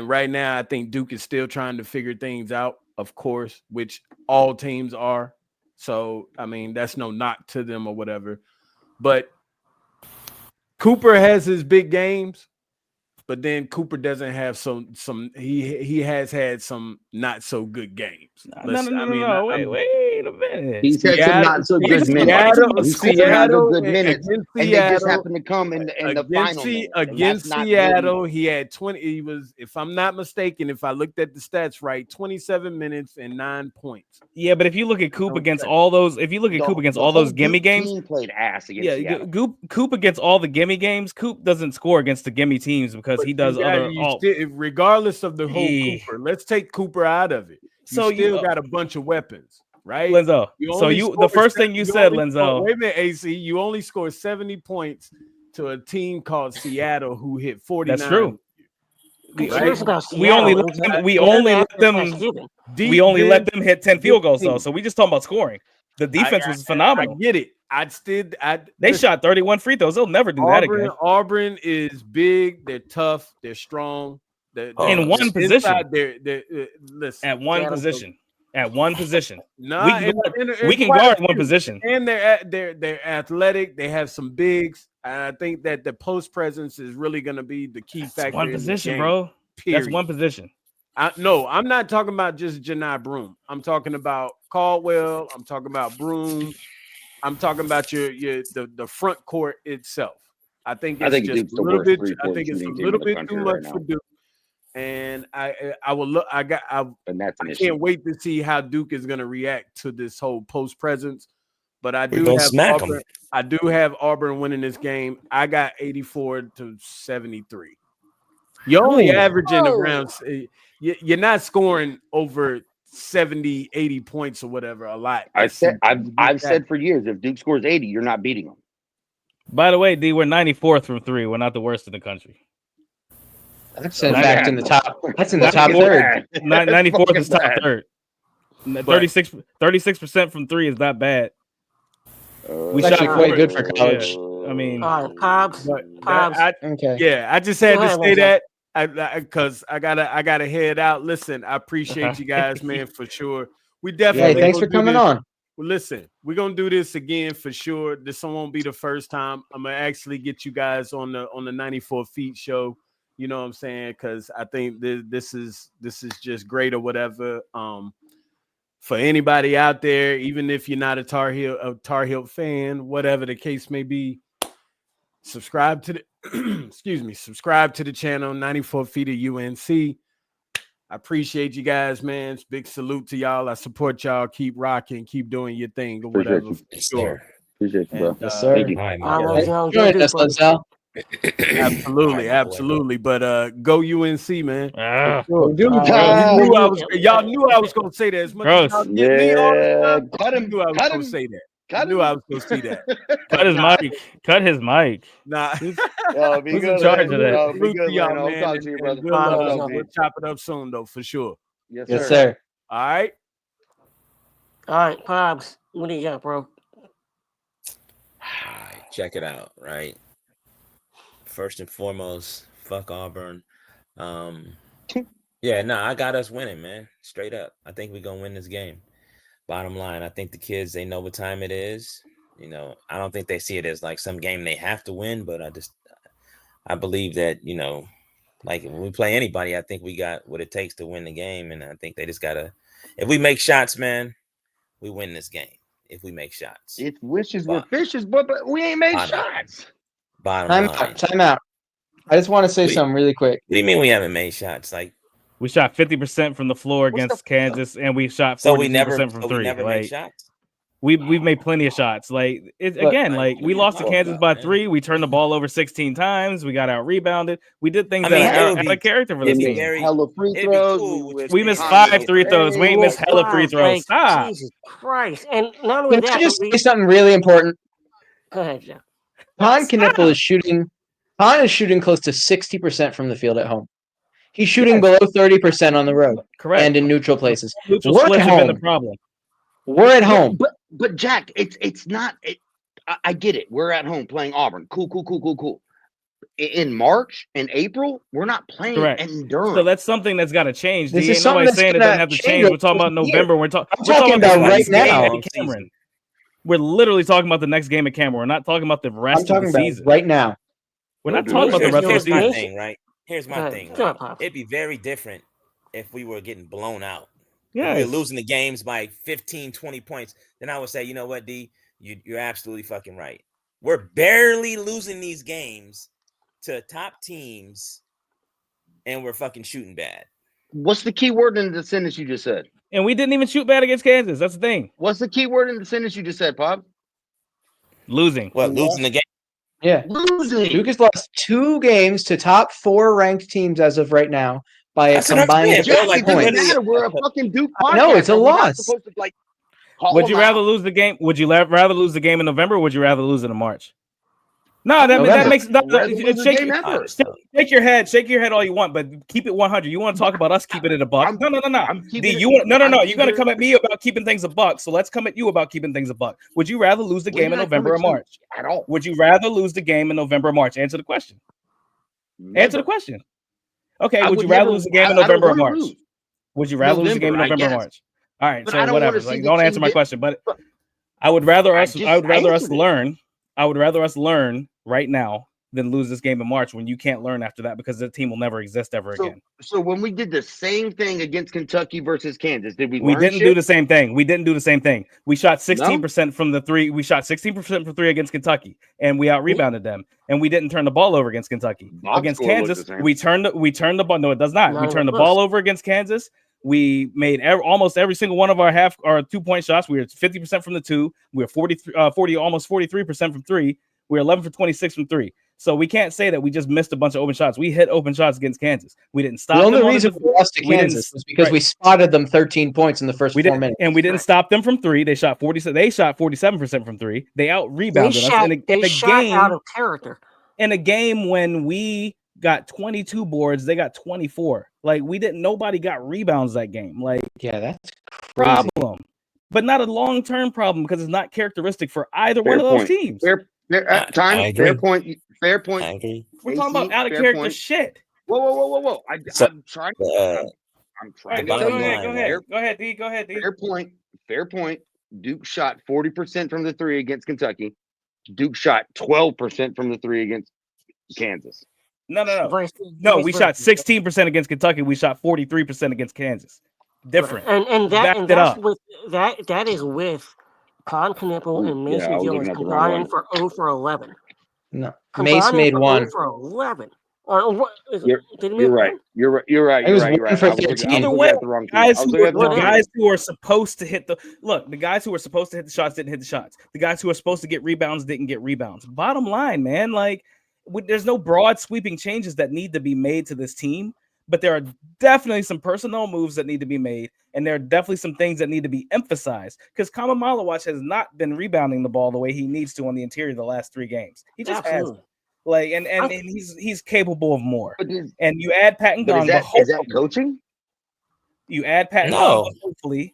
right now, I think Duke is still trying to figure things out, of course, which all teams are. So, I mean, that's no knock to them or whatever. But Cooper has his big games, but then Cooper doesn't have he has had some not so good games. No. Wait a minute. He's had some not so good minutes. Seattle, good minutes, and they just happen to come in the final. Against Seattle, he had 20. He was, if I'm not mistaken, if I looked at the stats right, 27 minutes and 9 points. Yeah, but if you look at Coop against all those, gimme games, team played ass against Seattle. Coop against all the gimme games. Coop doesn't score against the gimme teams because he does regardless of the whole Cooper. Let's take Cooper out of it. You still got a bunch of weapons, right? Lenzell. The first thing you said, Lenzell. Wait a minute, AC. You only scored 70 points to a team called Seattle who hit 49. That's true. We only let them hit 10 field goals though. So we just talking about scoring. The defense was phenomenal. I get it. They shot 31 free throws. They'll never do that again. Auburn is big. They're tough. They're strong. In one position. Listen. At one position. At one position. No, we can guard one position. And they're athletic. They have some bigs. I think that the post presence is really going to be the key factor. One position, bro. Period. That's one position. No, I'm not talking about just Janai Broom. I'm talking about Caldwell. I'm talking about Broom. I'm talking about the front court itself. I think it's just a little bit. I think it's a little bit too much for Duke. And I can't wait to see how Duke is going to react to this whole post presence. but I do have Auburn. I do have Auburn winning this game. I got 84-73. You're only averaging around. You're not scoring over 70, 80 points or whatever a lot. I've said for years, if Duke scores 80, you're not beating them. By the way, D, we're 94th from 3. We're not the worst in the country. That's in fact in the top. That's in the top third. 94th is top third. 36% from 3 is not bad. We shot quite good for college. Yeah. I mean, Pops. Okay. Yeah, I just had to say that because I gotta head out. Listen, I appreciate you guys, man, for sure. We definitely. Hey, thanks for coming on. Well, listen, we're gonna do this again for sure. This won't be the first time. I'm gonna actually get you guys on the 94 Feet show. You know what I'm saying? Because I think this is just great or whatever. For anybody out there, even if you're not a Tar Heel fan, whatever the case may be, subscribe to the subscribe to the channel 94 Feet of UNC. I appreciate you guys, man. Big salute to y'all. I support y'all. Keep rocking, keep doing your thing or whatever. Sure. Appreciate you, bro. Yes, sir. Join us, Lenzell. Absolutely. But go UNC, man. Sure. Y'all knew I was gonna say that as much as y'all get me all the time. Cut him. I was gonna say that. I knew I was gonna see that. Cut his mic. Nah. Who's in charge of that? Be good, y'all, man. I'll man. talk to you, brother. We'll chop it up soon, though, for sure. Yes, sir. All right. All right, Pops. What do you got, bro? All right, check it out, right? First and foremost, fuck Auburn. I got us winning, man. Straight up. I think we're going to win this game. Bottom line, I think the kids, they know what time it is. You know, I don't think they see it as like some game they have to win, but I believe that, you know, like when we play anybody, I think we got what it takes to win the game. And I think they just got to, if we make shots, man, we win this game. If we make shots. It's wishes were fishes, but we ain't made shots. Bottom line. Time out. I just want to say something really quick. What do you mean we haven't made shots? Like, we shot 50% from the floor against Kansas, and we shot 42% from 3. We never made shots. We've made plenty of shots. Like we lost to Kansas by 3. We turned the ball over 16 times. We got out rebounded. We did things that are out of character for this team. Hella free throws. We missed 5 free throws. We ain't missed hella free throws. Stop. Jesus Christ! And not only that, Can I just say something really important? Go ahead, Jeff. Pon Knippel is shooting close to 60% from the field at home. He's shooting below 30% on the road. Correct. And in neutral places. We're at home. The problem. We're at home. But Jack, it's not. I get it. We're at home playing Auburn. Cool. In March and April, we're not playing in Durham. So that's something that's got to change. This ain't nobody saying it doesn't have to change. We're talking about November. We're talking about right now. Cameron. We're literally talking about the next game at Cameron. We're not talking about the rest of the season. Right now. We're not talking about the rest of the season. Thing, right? Here's my thing. Right? It'd be very different if we were getting blown out. Yeah, if we were losing the games by 15, 20 points. Then I would say, you know what, D, you're absolutely fucking right. We're barely losing these games to top teams, and we're fucking shooting bad. What's the key word in the sentence you just said? And we didn't even shoot bad against Kansas. That's the thing. What's the key word in the sentence you just said, Pop? Losing. What, losing the game? Yeah. Losing. Duke has lost 2 games to top 4 ranked teams as of right now by a combined 6 points. We're a fucking Duke podcast. No, it's a loss. Would you rather lose the game? Would you rather lose the game in November, or would you rather lose it in March? No, that makes shake your head all you want, but keep it 100. You want to talk about us keeping it a buck? No. You're gonna come at me about keeping things a buck. So let's come at you about keeping things a buck. Would you rather lose the game in November or March? At all? Would you rather lose the game in November or March? Answer the question. Answer the question. Okay. Would you rather lose the game in November or March? Would you rather lose the game in November or March? All right. So whatever. Don't answer my question, but I would rather us learn. I would rather us learn right now than lose this game in March when you can't learn after that because the team will never exist ever again. So when we did the same thing against Kentucky versus Kansas, did we learn? We didn't do the same thing. We shot 16% from the 3. We shot 16% from 3 against Kentucky, and we out-rebounded them. And we didn't turn the ball over against Kentucky. Against Kansas, we turned the ball. No, it does not. We turned the ball over against Kansas. We made almost every single one of our 2-point shots. We were 50% from the 2. We were 40, almost 43% from 3. We were 11 for 26 from 3. So we can't say that we just missed a bunch of open shots. We hit open shots against Kansas. We didn't stop them. The only reason we lost to Kansas was because we spotted them 13 points in the first 4 minutes. And we didn't stop them from 3. They shot 47% from 3. They out-rebounded us. They shot out of character. In a game when we got 22 boards, they got 24. Like, nobody got rebounds that game. Like, yeah, that's crazy. Problem. But not a long-term problem because it's not characteristic for either one of those teams. Fair point. Fair point. We're talking about out of character shit. Whoa. I'm trying to. Go ahead, D. Fair point. Duke shot 40% from the 3 against Kentucky. Duke shot 12% from the 3 against Kansas. No. We shot 16% against Kentucky. We shot 43% against Kansas. Different. And that is with Con Knippel and Mason Gillis combining for 0 for 11. No, Mace made 1 for 11. You're right. It was 1 for 13. Either way, the guys who are supposed to hit the guys who were supposed to hit the shots didn't hit the shots. The guys who were supposed to get rebounds didn't get rebounds. Bottom line, man, like there's no broad sweeping changes that need to be made to this team. But there are definitely some personnel moves that need to be made, and there are definitely some things that need to be emphasized because Kama Malawach has not been rebounding the ball the way he needs to on the interior the last 3 games. He just hasn't. Like, and he's capable of more. And you add Patton Gong, is that coaching? You add Patton Gong, hopefully.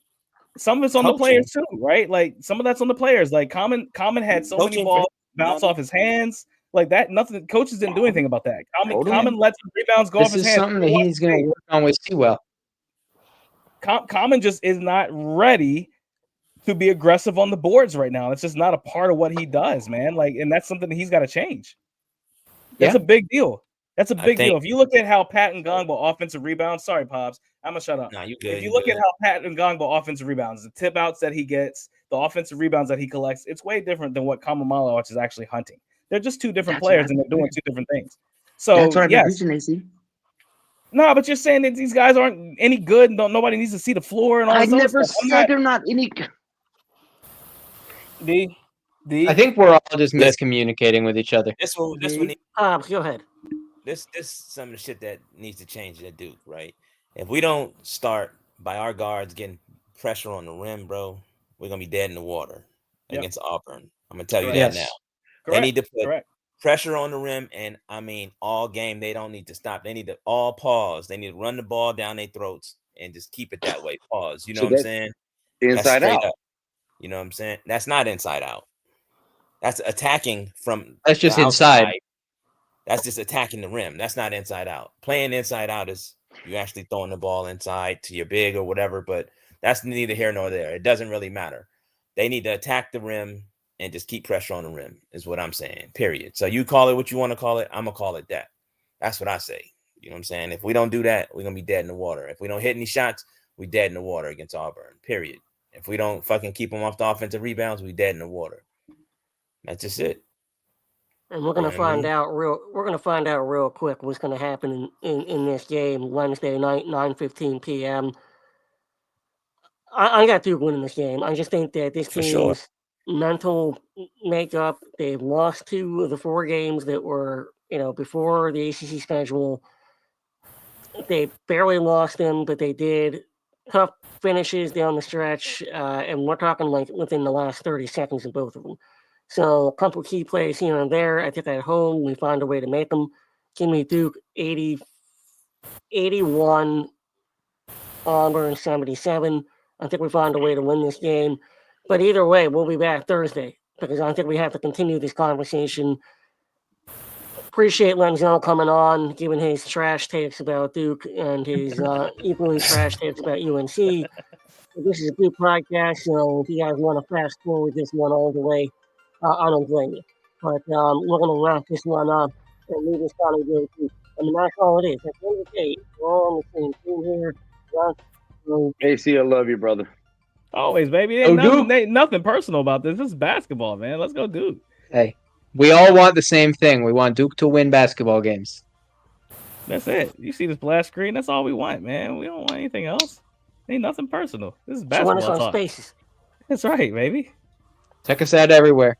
Some of it's on the players too, right? Like some of that's on the players. Like Common had so many balls bounce off his hands. Like that, nothing. Coaches didn't do anything about that. Common lets rebounds go off his hands. This is something that he's going to work on with Sewell. Common just is not ready to be aggressive on the boards right now. It's just not a part of what he does, man. Like, and that's something that he's got to change. That's a big deal. That's a big deal. If you look at how Patton Gongbo offensive rebounds, sorry, Pops, I'm gonna shut up. No, you good. If you look at how Patton Gongbo offensive rebounds, the tip outs that he gets, the offensive rebounds that he collects, it's way different than what Kama Malawach is actually hunting. They're just 2 different players and they're doing 2 different things. So yes. No, but you're saying that these guys aren't any good and nobody needs to see the floor and all that stuff. I never said they're not any D. I think we're all just miscommunicating with each other. This one. Go ahead. This some of the shit that needs to change at Duke, right? If we don't start by our guards getting pressure on the rim, bro, we're gonna be dead in the water against Auburn. I'm gonna tell you that now. They need to put pressure on the rim, and I mean all game. They don't need to stop. They need to all pause. They need to run the ball down their throats and just keep it that way. Pause. You know what I'm saying? Inside out. You know what I'm saying? That's not inside out. That's attacking from. That's just inside. That's just attacking the rim. That's not inside out. Playing inside out is you actually throwing the ball inside to your big or whatever, but that's neither here nor there. It doesn't really matter. They need to attack the rim and just keep pressure on the rim is what I'm saying, period. So you call it what you want to call it. I'm going to call it that. That's what I say. You know what I'm saying? If we don't do that, we're going to be dead in the water. If we don't hit any shots, we dead in the water against Auburn, period. If we don't fucking keep them off the offensive rebounds, we dead in the water. That's just it. And we're gonna find out real quick what's gonna happen in this game Wednesday night, 9:15 p.m. I got Duke winning this game. I just think that this team's mental makeup, they've lost 2 of the 4 games that were, before the ACC schedule. They barely lost them, but they did. Tough finishes down the stretch, and we're talking like within the last 30 seconds of both of them. So a couple key plays here and there. I think at home we find a way to make them. Give me Duke 81, Auburn 77. I think we find a way to win this game. But either way, we'll be back Thursday because I think we have to continue this conversation. Appreciate Lenzell coming on, giving his trash takes about Duke and his equally trash takes about UNC. This is a good podcast, so if you guys want to fast forward this one all the way, I don't blame you. But we're going to wrap this one up and leave this kind of good. I mean, that's all it is. At the end of the day, we're all on the same team here. AC, I love you, brother. Always, baby. Ain't nothing personal about this. This is basketball, man. Let's go Duke. Hey, we all want the same thing. We want Duke to win basketball games. That's it. You see this splash screen? That's all we want, man. We don't want anything else. Ain't nothing personal. This is Join us basketball on talk. Spaces. That's right, baby. Check us out everywhere.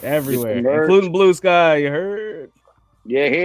Everywhere, merch. including Blue Sky. You heard? Yeah.